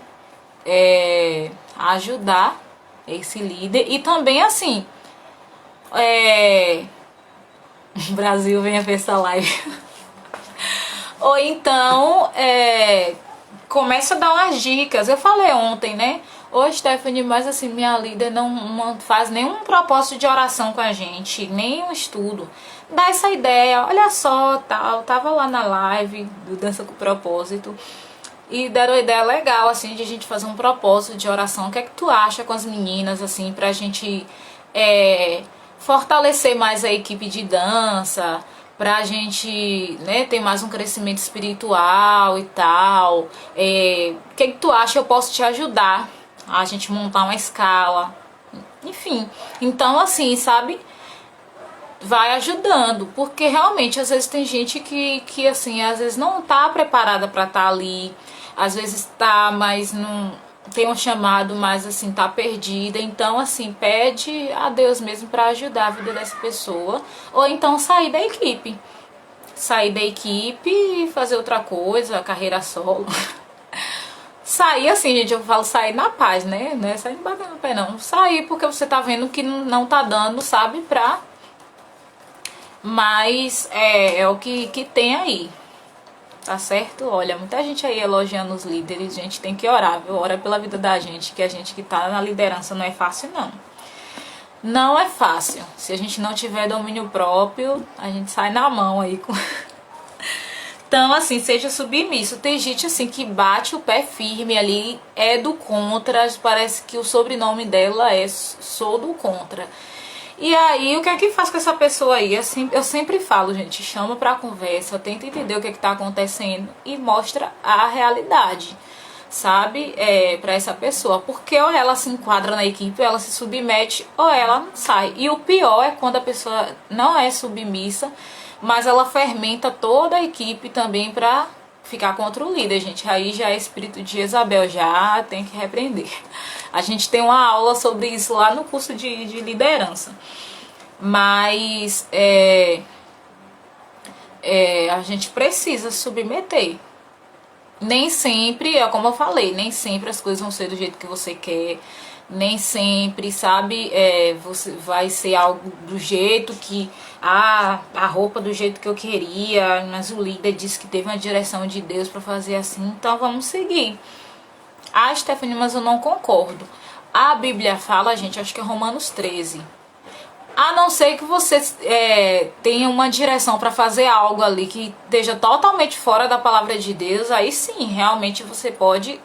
ajudar esse líder. E também assim, Brasil, venha ver essa live. Ou então começa a dar umas dicas. Eu falei ontem, né? Ô Stephanie, mas assim, minha líder não faz nenhum propósito de oração com a gente, nem um estudo. Dá essa ideia, olha só, tal, tava lá na live do Dança com Propósito. e deram uma ideia legal, assim, de a gente fazer um propósito de oração. O que é que tu acha com as meninas, assim, pra gente fortalecer mais a equipe de dança, pra gente, né, ter mais um crescimento espiritual e tal. O que é que tu acha? Eu posso te ajudar a gente montar uma escala, enfim. Então, assim, sabe? Vai ajudando, porque realmente às vezes tem gente que assim, às vezes não tá preparada para estar ali, às vezes tá, mas não tem um chamado, mas assim, tá perdida. Então, assim, pede a Deus mesmo para ajudar a vida dessa pessoa, ou então sair da equipe. Sair da equipe e fazer outra coisa, carreira solo. Sair assim, gente, eu falo sair na paz, né? Não é sair batendo no pé, não. Sair porque você tá vendo que não tá dando, sabe, mas é o que tem aí, tá certo? Olha, muita gente aí elogiando os líderes, gente, tem que orar, viu? Ora pela vida da gente, que a gente que tá na liderança não é fácil, não. Não é fácil. Se a gente não tiver domínio próprio, a gente sai na mão aí com... Então, assim, seja submisso. Tem gente, assim, que bate o pé firme ali, é do contra, parece que o sobrenome dela é sou do contra. E aí, o que é que faz com essa pessoa aí? Eu sempre falo, gente, chama pra conversa, tenta entender o que é que tá acontecendo e mostra a realidade, sabe? Pra essa pessoa. Porque ou ela se enquadra na equipe, ou ela se submete, ou ela não sai. E o pior é quando a pessoa não é submissa, mas ela fermenta toda a equipe também pra ficar contra o líder, gente. Aí já é espírito de Jezabel, já tem que repreender. A gente tem uma aula sobre isso lá no curso de liderança. Mas a gente precisa submeter. Nem sempre, é como eu falei, nem sempre as coisas vão ser do jeito que você quer. Nem sempre, sabe, você vai ser algo do jeito que a roupa do jeito que eu queria, mas o líder disse que teve uma direção de Deus para fazer assim, então vamos seguir. Stephanie, mas eu não concordo. A Bíblia fala, gente, acho que é Romanos 13. A não ser que você tenha uma direção para fazer algo ali que esteja totalmente fora da palavra de Deus, aí sim, realmente você pode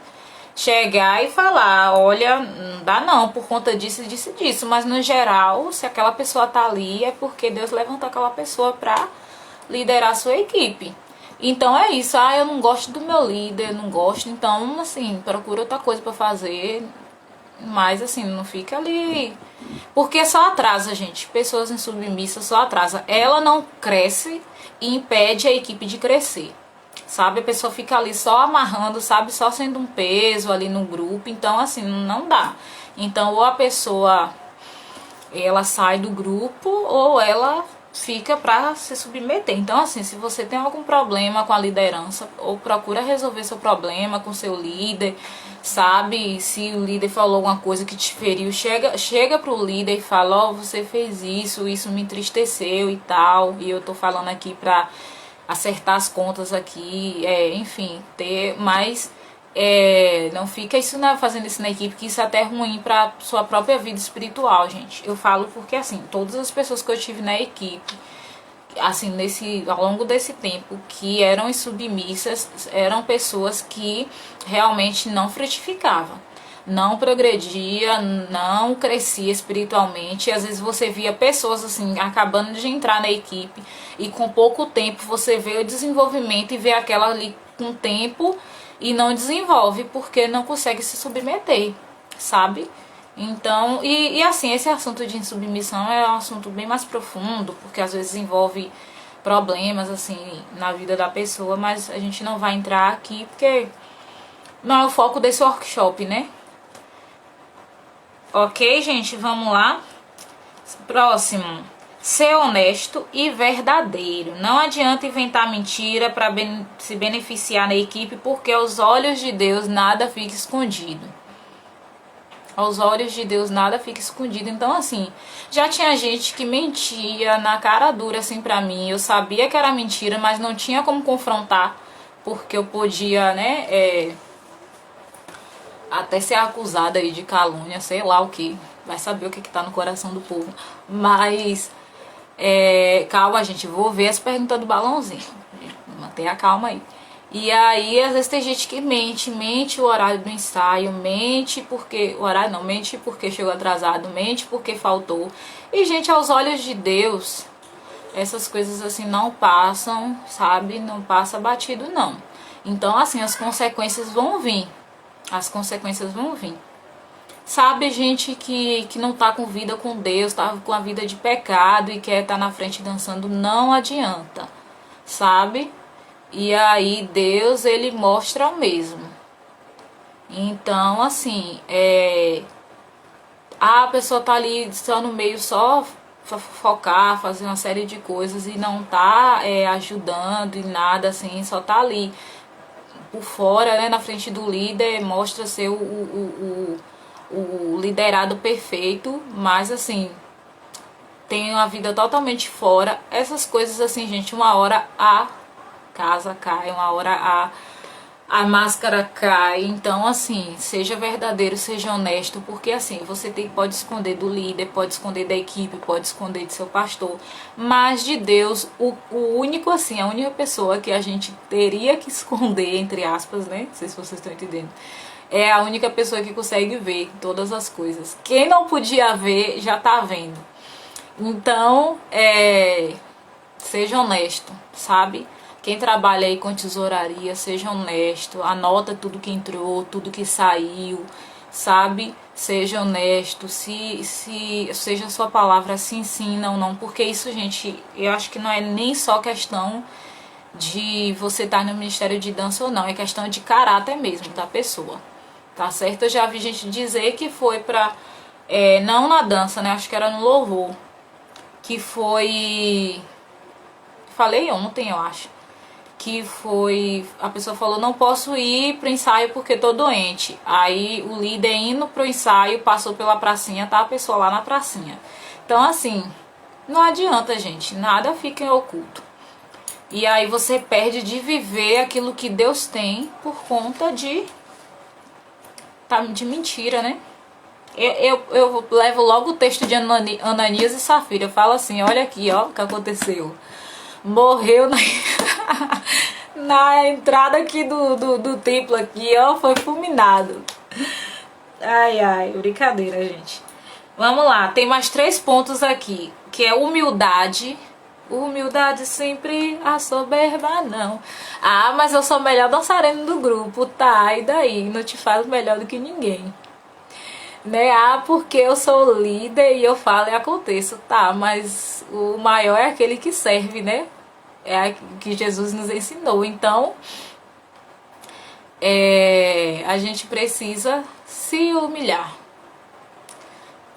chegar e falar, olha, não dá não, por conta disso, disso, disso. Mas no geral, se aquela pessoa tá ali, é porque Deus levantou aquela pessoa pra liderar a sua equipe. Então é isso, eu não gosto do meu líder, não gosto, então assim, procura outra coisa pra fazer. Mas assim, não fica ali. Porque só atrasa, gente. Pessoas insubmissas só atrasa. Ela não cresce e impede a equipe de crescer. Sabe, a pessoa fica ali só amarrando, sabe, só sendo um peso ali no grupo. Então, assim, não dá. Então, ou a pessoa, ela sai do grupo, ou ela fica pra se submeter. Então, assim, se você tem algum problema com a liderança, ou procura resolver seu problema com seu líder, sabe, se o líder falou alguma coisa que te feriu, chega pro líder e fala, você fez isso me entristeceu e tal, e eu tô falando aqui pra acertar as contas aqui, enfim, ter mais, não fica isso fazendo isso na equipe, que isso é até ruim pra sua própria vida espiritual, gente. Eu falo porque, assim, todas as pessoas que eu tive na equipe, assim, ao longo desse tempo, que eram submissas, eram pessoas que realmente não frutificavam. Não progredia, não crescia espiritualmente. E às vezes você via pessoas assim, acabando de entrar na equipe, e com pouco tempo você vê o desenvolvimento e vê aquela ali com tempo e não desenvolve porque não consegue se submeter, sabe? Então, e assim, esse assunto de insubmissão é um assunto bem mais profundo, porque às vezes envolve problemas assim na vida da pessoa, mas a gente não vai entrar aqui porque não é o foco desse workshop, né? Ok, gente, vamos lá. Próximo. Ser honesto e verdadeiro. Não adianta inventar mentira para se beneficiar na equipe, porque aos olhos de Deus nada fica escondido. Aos olhos de Deus nada fica escondido. Então, assim, já tinha gente que mentia na cara dura, assim, pra mim. Eu sabia que era mentira, mas não tinha como confrontar, porque eu podia, né, até ser acusada aí de calúnia, sei lá o que. Vai saber o que tá no coração do povo. Mas, calma, gente, vou ver as perguntas do balãozinho. Mantenha a calma aí. E aí, às vezes tem gente que mente o horário do ensaio, mente porque... O horário não, mente porque chegou atrasado, mente porque faltou. E, gente, aos olhos de Deus, essas coisas assim não passam, sabe? Não passa batido, não. Então, assim, as consequências vão vir. As consequências vão vir. Sabe, gente que não tá com vida com Deus, tá com a vida de pecado e quer estar na frente dançando, não adianta, sabe? E aí Deus, ele mostra o mesmo. Então, assim, a pessoa tá ali só no meio só focar, fazer uma série de coisas e não tá ajudando e nada, assim, só tá ali por fora, né, na frente do líder, mostra ser o liderado perfeito, mas assim, tem uma vida totalmente fora. Essas coisas assim, gente, uma hora a casa cai, uma hora a máscara cai. Então, assim, seja verdadeiro, seja honesto, porque assim, você pode esconder do líder, pode esconder da equipe, pode esconder de seu pastor, mas de Deus, o único assim, a única pessoa que a gente teria que esconder, entre aspas, né? Não sei se vocês estão entendendo. É a única pessoa que consegue ver todas as coisas. Quem não podia ver, já tá vendo. Então, seja honesto, sabe? Quem trabalha aí com tesouraria, seja honesto, anota tudo que entrou, tudo que saiu, sabe? Seja honesto, se seja a sua palavra sim, sim, não, não, porque isso, gente, eu acho que não é nem só questão de você estar no Ministério de Dança ou não, é questão de caráter mesmo da pessoa, tá certo? Eu já vi gente dizer que foi pra, não na dança, né, acho que era no louvor, que foi, falei ontem, eu acho, que foi, a pessoa falou, não posso ir pro ensaio porque tô doente. Aí o líder indo pro ensaio, passou pela pracinha, tá a pessoa lá na pracinha. Então assim, não adianta, gente, nada fica em oculto. E aí você perde de viver aquilo que Deus tem por conta de mentira, né? Eu levo logo o texto de Ananias e Safira. Eu falo assim, olha aqui, ó, o que aconteceu. Morreu na entrada aqui do templo aqui, ó, foi fulminado. Ai, ai, brincadeira, gente. Vamos lá, tem mais 3 pontos aqui, que é humildade. Humildade sempre, a soberba não. Ah, mas eu sou o melhor dançarino do grupo, tá? E daí? Não te faz melhor do que ninguém. Né? Ah, porque eu sou líder e eu falo e aconteço, tá? Mas o maior é aquele que serve, né? É a que Jesus nos ensinou. Então, a gente precisa se humilhar,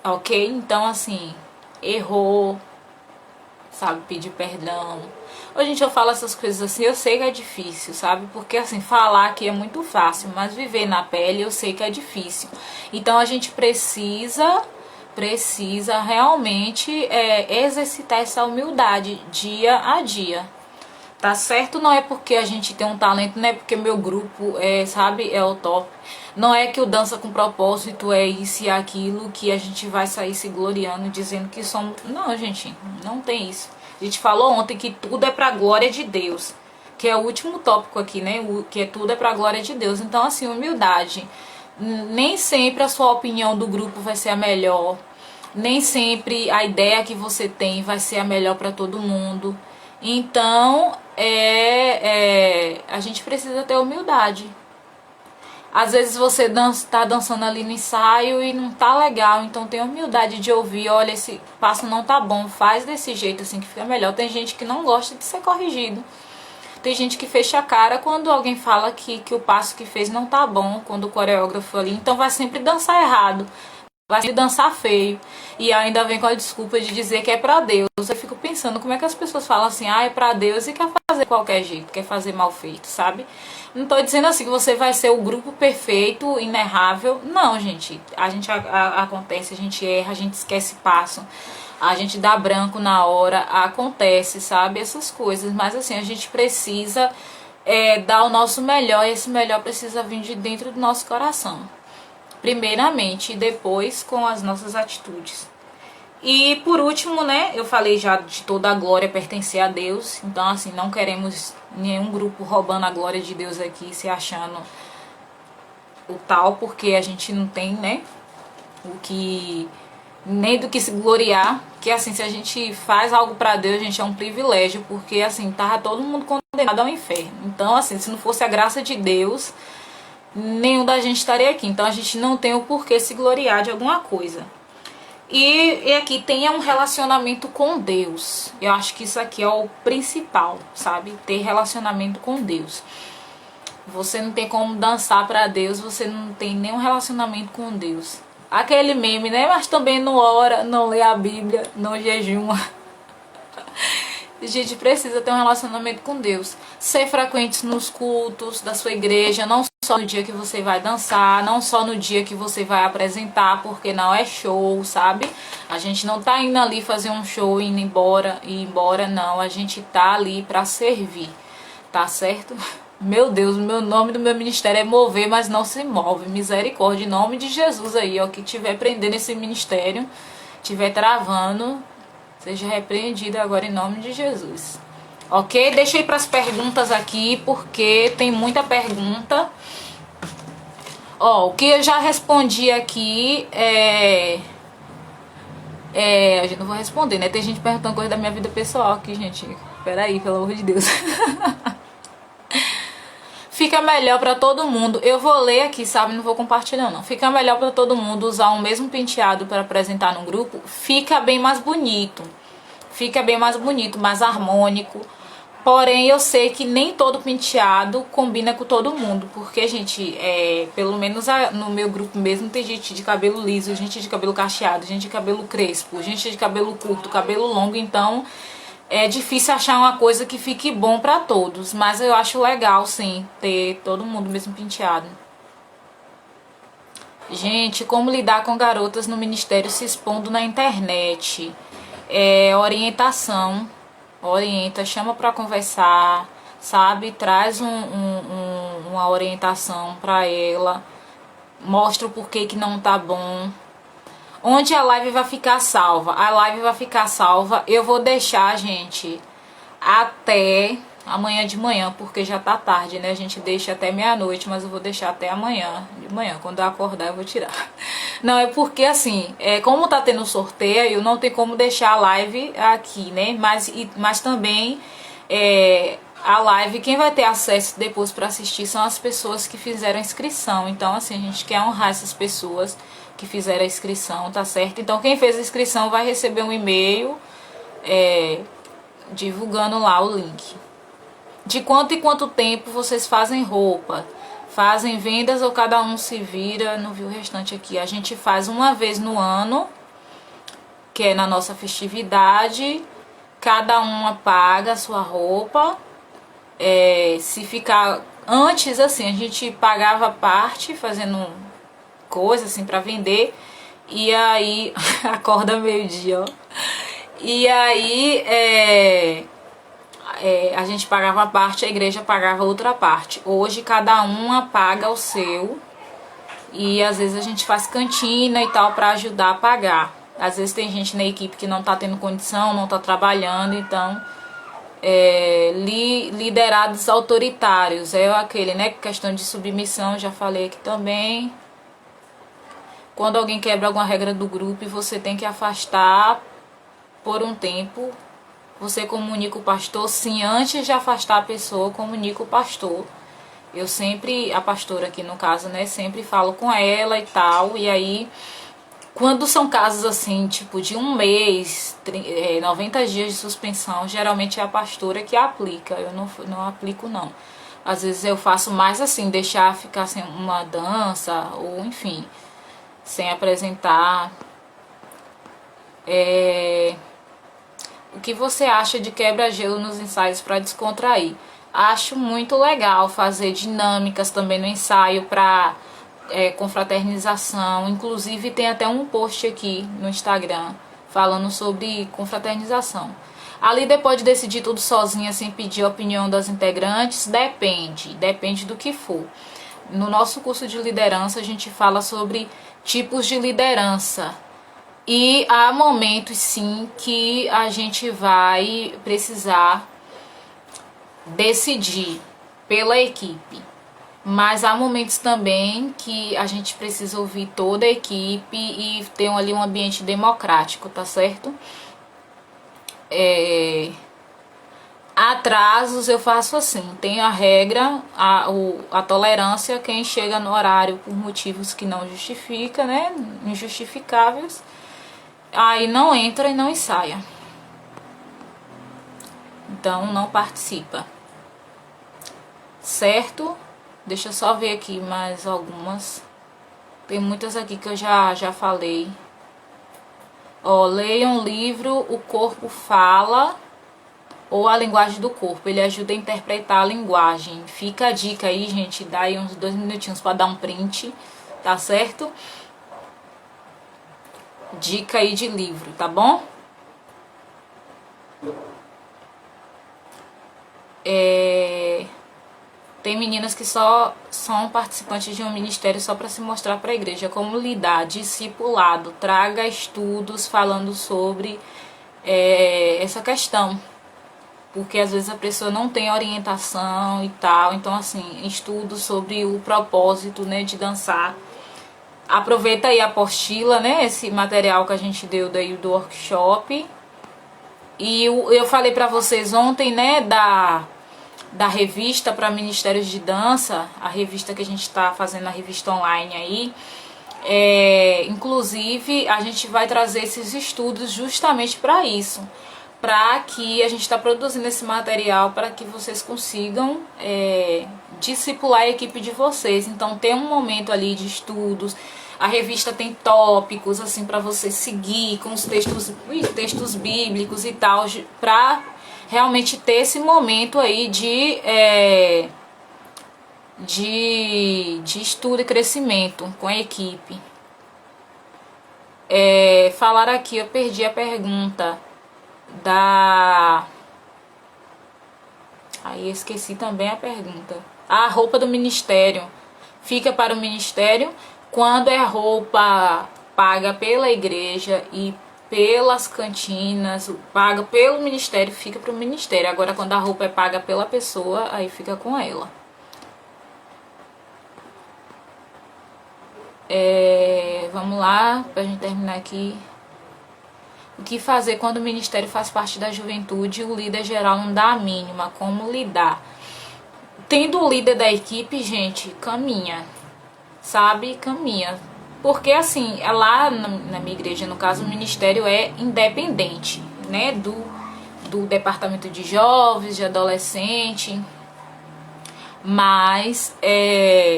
ok? Então, assim, errou, sabe, pedir perdão. Hoje, gente, eu falo essas coisas assim, eu sei que é difícil, sabe? Porque, assim, falar aqui é muito fácil, mas viver na pele eu sei que é difícil. Então, a gente precisa realmente exercitar essa humildade dia a dia. Tá certo? Não é porque a gente tem um talento, não é porque meu grupo sabe, é o top. Não é que o Dança com Propósito é isso e aquilo que a gente vai sair se gloriando dizendo que somos... Não, gente, não tem isso. A gente falou ontem que tudo é pra glória de Deus, que é o último tópico aqui, né? Que é tudo é pra glória de Deus. Então, assim, humildade. Nem sempre a sua opinião do grupo vai ser a melhor. Nem sempre a ideia que você tem vai ser a melhor pra todo mundo. Então, a gente precisa ter humildade. Às vezes você tá dançando ali no ensaio e não tá legal, então tem humildade de ouvir, olha, esse passo não tá bom, faz desse jeito assim que fica melhor. Tem gente que não gosta de ser corrigido. Tem gente que fecha a cara quando alguém fala que o passo que fez não tá bom, quando o coreógrafo ali, então vai sempre dançar errado. Vai sempre dançar feio. E ainda vem com a desculpa de dizer que é pra Deus. Eu fico pensando como é que as pessoas falam assim, é pra Deus e quer fazer de qualquer jeito, quer fazer mal feito, sabe? Não tô dizendo assim que você vai ser o grupo perfeito, inerrável. Não, gente. A gente acontece, a gente erra, a gente esquece passo. A gente dá branco na hora, acontece, sabe? Essas coisas. Mas assim, a gente precisa dar o nosso melhor. E esse melhor precisa vir de dentro do nosso coração. Primeiramente e depois com as nossas atitudes. E por último, né, eu falei já de toda a glória pertencer a Deus. Então, assim, não queremos nenhum grupo roubando a glória de Deus aqui, se achando o tal, porque a gente não tem, né, o que nem do que se gloriar, que assim, se a gente faz algo pra Deus, a gente é um privilégio, porque assim, tava todo mundo condenado ao inferno. Então, assim, se não fosse a graça de Deus, nenhum da gente estaria aqui. Então a gente não tem o porquê se gloriar de alguma coisa. E aqui tenha um relacionamento com Deus. Eu acho que isso aqui é o principal, sabe? Ter relacionamento com Deus. Você não tem como dançar pra Deus, você não tem nenhum relacionamento com Deus. Aquele meme, né? Mas também não ora, não lê a Bíblia, não jejuma. A gente precisa ter um relacionamento com Deus. Ser frequente nos cultos da sua igreja, não só no dia que você vai dançar, não só no dia que você vai apresentar, porque não é show, sabe? A gente não tá indo ali fazer um show e ir embora, não. A gente tá ali pra servir, tá certo? Meu Deus, o meu nome do meu ministério é mover, mas não se move. Misericórdia, em nome de Jesus aí, ó, que tiver prendendo esse ministério, tiver travando, seja repreendido agora em nome de Jesus. Ok? Deixa eu ir para as perguntas aqui, porque tem muita pergunta. Ó, o que eu já respondi aqui a gente não vou responder, né? Tem gente perguntando coisa da minha vida pessoal aqui, gente. Peraí, pelo amor de Deus. Fica melhor pra todo mundo. Eu vou ler aqui, sabe? Não vou compartilhar, não. Fica melhor pra todo mundo usar o mesmo penteado para apresentar no grupo. Fica bem mais bonito. Fica bem mais bonito, mais harmônico. Porém, eu sei que nem todo penteado combina com todo mundo. Porque, gente, pelo menos no meu grupo mesmo, tem gente de cabelo liso, gente de cabelo cacheado, gente de cabelo crespo, gente de cabelo curto, cabelo longo. Então, é difícil achar uma coisa que fique bom pra todos. Mas eu acho legal, sim, ter todo mundo mesmo penteado. Gente, como lidar com garotas no ministério se expondo na internet? Orientação. Orienta, chama pra conversar, sabe? Traz uma orientação pra ela. Mostra o porquê que não tá bom. Onde a live vai ficar salva? A live vai ficar salva. Eu vou deixar, gente, até amanhã de manhã, porque já tá tarde, né? A gente deixa até meia-noite, mas eu vou deixar até amanhã de manhã. Quando eu acordar, eu vou tirar. Não, é porque assim, como tá tendo sorteio, não tem como deixar a live aqui, né? Mas também a live, quem vai ter acesso depois para assistir são as pessoas que fizeram a inscrição. Então, assim, a gente quer honrar essas pessoas que fizeram a inscrição, tá certo? Então, quem fez a inscrição vai receber um e-mail divulgando lá o link. De quanto em quanto tempo vocês fazem roupa? Fazem vendas ou cada um se vira? Não vi o restante aqui. A gente faz uma vez no ano, que é na nossa festividade. Cada uma paga a sua roupa. Se ficar antes, assim, a gente pagava parte fazendo coisa assim pra vender. E aí, acorda meio-dia, ó. E aí, a gente pagava uma parte, a igreja pagava outra parte. Hoje cada uma paga o seu. E às vezes a gente faz cantina e tal pra ajudar a pagar. Às vezes tem gente na equipe que não tá tendo condição, não tá trabalhando, então liderados autoritários, aquele, né, questão de submissão, já falei aqui também. Quando alguém quebra alguma regra do grupo e você tem que afastar por um tempo, você comunica o pastor. Sim, antes de afastar a pessoa, comunica o pastor. Eu sempre, a pastora aqui no caso, né, sempre falo com ela e tal. E aí, quando são casos assim, tipo de um mês, 90 dias de suspensão, geralmente é a pastora que aplica. Eu não aplico, não. Às vezes eu faço mais assim, deixar ficar sem uma dança, ou enfim, sem apresentar. O que você acha de quebra-gelo nos ensaios para descontrair? Acho muito legal fazer dinâmicas também no ensaio para confraternização. Inclusive tem até um post aqui no Instagram falando sobre confraternização. A líder pode decidir tudo sozinha sem pedir a opinião das integrantes? Depende do que for. No nosso curso de liderança a gente fala sobre tipos de liderança. E há momentos sim que a gente vai precisar decidir pela equipe. Mas há momentos também que a gente precisa ouvir toda a equipe e ter ali um ambiente democrático, tá certo? Atrasos eu faço assim, tem a regra, a tolerância, quem chega no horário por motivos que não justifica, né, injustificáveis, aí não entra e não ensaia. Então não participa. Certo? Deixa eu só ver aqui mais algumas. Tem muitas aqui que eu já falei. Ó, leiam o livro O Corpo Fala ou A Linguagem do Corpo. Ele ajuda a interpretar a linguagem. Fica a dica aí, gente. Dá aí uns 2 minutinhos para dar um print, tá certo? Dica aí de livro, tá bom? Tem meninas que só são participantes de um ministério só para se mostrar para a igreja. Como lidar? Discipulado. Traga estudos falando sobre essa questão. Porque às vezes a pessoa não tem orientação e tal. Então, assim, estudos sobre o propósito, né, de dançar. Aproveita aí a apostila, né, esse material que a gente deu daí do workshop. E eu falei para vocês ontem, né, da revista para Ministérios de Dança, a revista que a gente está fazendo, a revista online aí. Inclusive, a gente vai trazer esses estudos justamente para isso, para que a gente está produzindo esse material para que vocês consigam discipular a equipe de vocês. Então, tem um momento ali de estudos. A revista tem tópicos assim para você seguir com os textos bíblicos e tal, para realmente ter esse momento aí de estudo e crescimento com a equipe. Falar aqui, eu perdi a pergunta aí esqueci também a pergunta. A roupa do ministério fica para o ministério. Quando é roupa paga pela igreja e pelas cantinas, paga pelo ministério, fica para o ministério. Agora, quando a roupa é paga pela pessoa, aí fica com ela. Vamos lá, para a gente terminar aqui. O que fazer quando o ministério faz parte da juventude e o líder geral não dá a mínima? Como lidar? Tendo o líder da equipe, gente, caminha. Sabe? Caminha. Porque assim, lá na minha igreja, no caso, o ministério é independente, né? Do departamento de jovens, de adolescente. Mas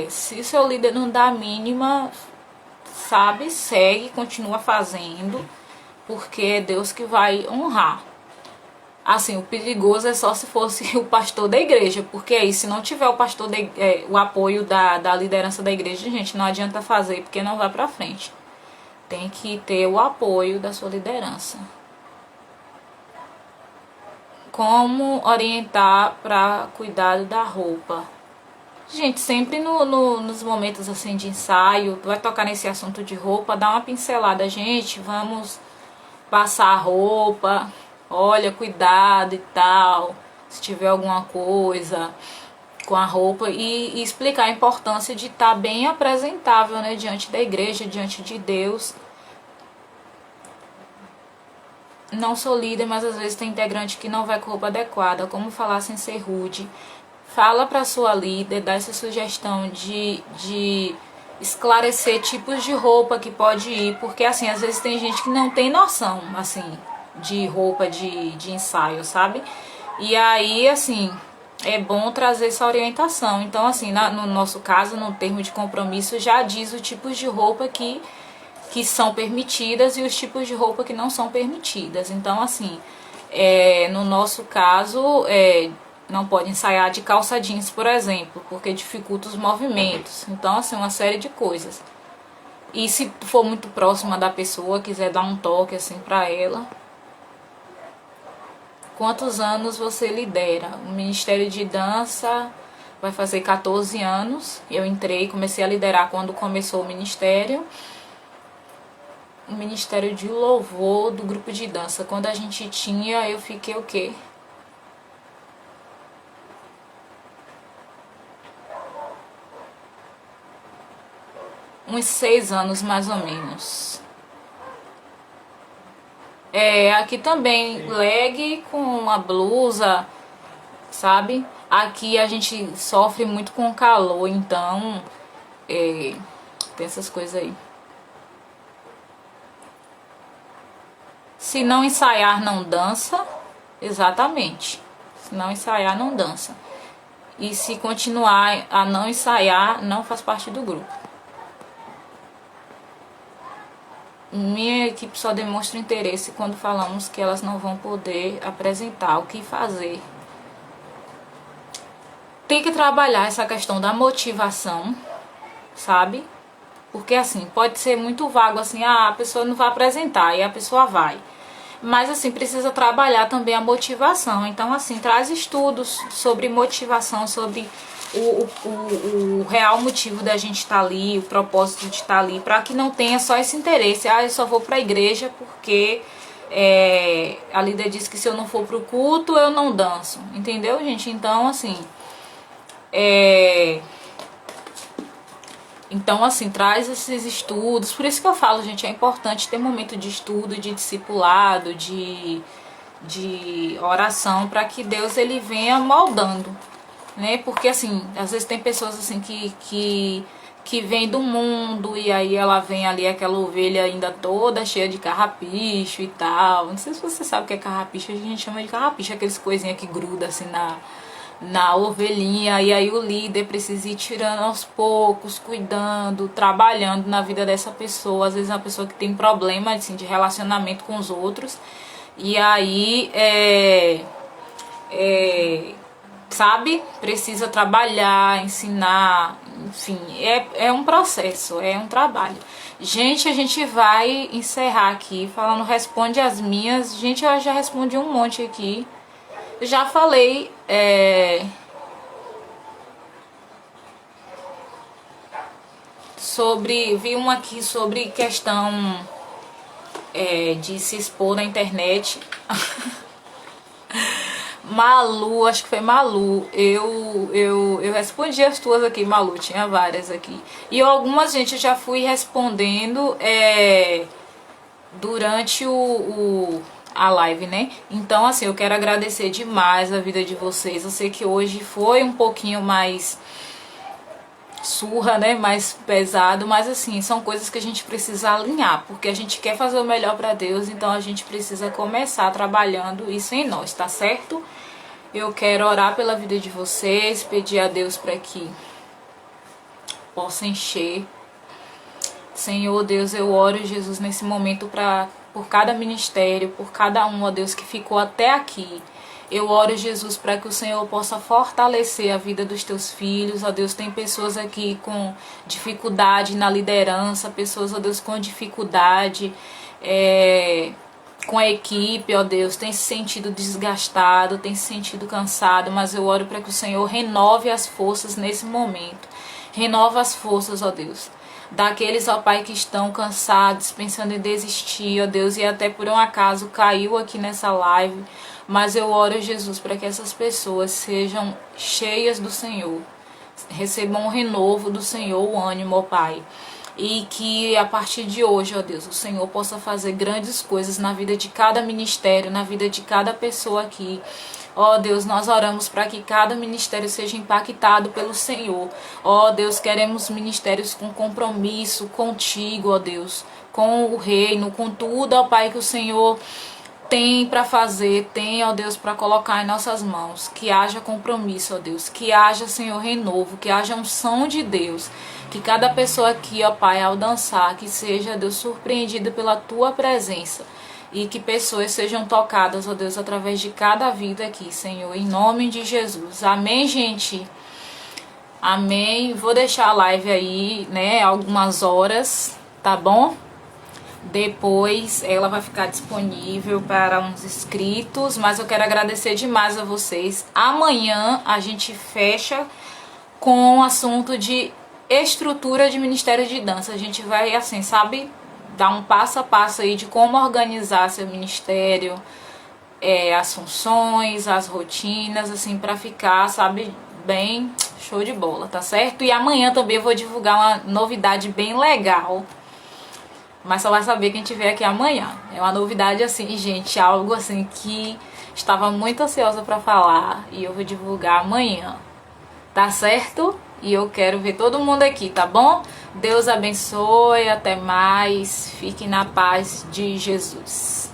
se seu líder não dá a mínima, sabe? Segue, continua fazendo, porque é Deus que vai honrar. Assim, o perigoso é só se fosse o pastor da igreja, porque aí se não tiver o pastor o apoio da liderança da igreja, gente, não adianta fazer, porque não vai pra frente. Tem que ter o apoio da sua liderança. Como orientar para cuidado da roupa? Gente, sempre nos momentos assim de ensaio, vai tocar nesse assunto de roupa, dá uma pincelada, gente, vamos passar a roupa, olha, cuidado e tal, se tiver alguma coisa com a roupa, e explicar a importância de estar bem apresentável, né, diante da igreja, diante de Deus. Não sou líder, mas às vezes tem integrante que não vai com roupa adequada. Como falar sem ser rude? Fala para sua líder, dá essa sugestão de esclarecer tipos de roupa que pode ir, porque assim, às vezes tem gente que não tem noção, assim, de roupa de ensaio, sabe? E aí, assim, é bom trazer essa orientação. Então, assim, no nosso caso, no termo de compromisso, já diz os tipos de roupa que são permitidas e os tipos de roupa que não são permitidas. Então, assim, no nosso caso, não pode ensaiar de calça jeans, por exemplo, porque dificulta os movimentos. Então, assim, uma série de coisas. E se for muito próxima da pessoa, quiser dar um toque, assim, pra ela. Quantos anos você lidera? O Ministério de Dança vai fazer 14 anos. Eu comecei a liderar quando começou o Ministério. o ministério de louvor do grupo de dança. Quando a gente tinha, eu fiquei o quê? Uns 6 anos mais ou menos. Aqui também, leg com uma blusa, sabe? Aqui a gente sofre muito com calor, então tem essas coisas aí. Se não ensaiar, não dança. Exatamente. Se não ensaiar, não dança. E se continuar a não ensaiar, não faz parte do grupo. Minha equipe só demonstra interesse quando falamos que elas não vão poder apresentar o que fazer. Tem que trabalhar essa questão da motivação, sabe? Porque assim, pode ser muito vago assim, a pessoa não vai apresentar e a pessoa vai. Mas assim, precisa trabalhar também a motivação. Então assim, traz estudos sobre motivação, sobre o real motivo da gente estar ali, o propósito de estar ali, para que não tenha só esse interesse. Eu só vou para a igreja porque a líder disse que se eu não for pro culto, eu não danço. Entendeu, gente? Então assim, Então, assim, traz esses estudos. Por isso que eu falo, gente, é importante ter momento de estudo, de discipulado, de oração, para que Deus ele venha moldando, né? Porque, assim, às vezes tem pessoas, assim, que vem do mundo e aí ela vem ali, aquela ovelha ainda toda cheia de carrapicho e tal. Não sei se você sabe o que é carrapicho, a gente chama de carrapicho, aqueles coisinhas que gruda assim na ovelhinha, e aí o líder precisa ir tirando aos poucos, cuidando, trabalhando na vida dessa pessoa. Às vezes é uma pessoa que tem problema assim, de relacionamento com os outros, e aí sabe, precisa trabalhar, ensinar, enfim, é um processo, é um trabalho. Gente, a gente vai encerrar aqui falando responde as minhas. Gente, eu já respondi um monte aqui. Já falei vi uma aqui sobre questão de se expor na internet. Malu, acho que foi Malu, eu respondi as tuas aqui, Malu, tinha várias aqui. E algumas, gente, eu já fui respondendo durante a live, né? Então, assim, eu quero agradecer demais a vida de vocês. Eu sei que hoje foi um pouquinho mais surra, né? Mais pesado, mas assim, são coisas que a gente precisa alinhar, porque a gente quer fazer o melhor para Deus, então a gente precisa começar trabalhando isso em nós, tá certo? Eu quero orar pela vida de vocês, pedir a Deus para que possa encher. Senhor Deus, eu oro, Jesus, nesse momento por cada ministério, por cada um, ó Deus, que ficou até aqui. Eu oro, Jesus, para que o Senhor possa fortalecer a vida dos teus filhos. Ó Deus, tem pessoas aqui com dificuldade na liderança, pessoas, ó Deus, com dificuldade com a equipe, ó Deus, tem se sentido desgastado, tem se sentido cansado, mas eu oro para que o Senhor renove as forças nesse momento. Renova as forças, ó Deus, daqueles, ó Pai, que estão cansados, pensando em desistir, ó Deus, e até por um acaso caiu aqui nessa live. Mas eu oro, Jesus, para que essas pessoas sejam cheias do Senhor, recebam um renovo do Senhor, o ânimo, ó Pai. E que a partir de hoje, ó Deus, o Senhor possa fazer grandes coisas na vida de cada ministério, na vida de cada pessoa aqui. Ó Deus, nós oramos para que cada ministério seja impactado pelo Senhor. Ó Deus, queremos ministérios com compromisso contigo, ó Deus, com o reino, com tudo, ó Pai, que o Senhor tem para fazer, tem, ó Deus, para colocar em nossas mãos. Que haja compromisso, ó Deus, que haja, Senhor, renovo, que haja unção de Deus. Que cada pessoa aqui, ó Pai, ao dançar, que seja, Deus, surpreendida pela Tua presença. E que pessoas sejam tocadas, ó Deus, através de cada vida aqui, Senhor, em nome de Jesus. Amém, gente? Amém. Vou deixar a live aí, né, algumas horas, tá bom? Depois ela vai ficar disponível para uns inscritos, mas eu quero agradecer demais a vocês. Amanhã a gente fecha com o assunto de estrutura de Ministério de Dança. A gente vai, assim, sabe, dar um passo a passo aí de como organizar seu ministério, as funções, as rotinas, assim, pra ficar, sabe, bem show de bola, tá certo? E amanhã também eu vou divulgar uma novidade bem legal, mas só vai saber quem tiver aqui amanhã. É uma novidade assim, gente, algo assim que estava muito ansiosa pra falar e eu vou divulgar amanhã, tá certo? E eu quero ver todo mundo aqui, tá bom? Deus abençoe, até mais, fiquem na paz de Jesus.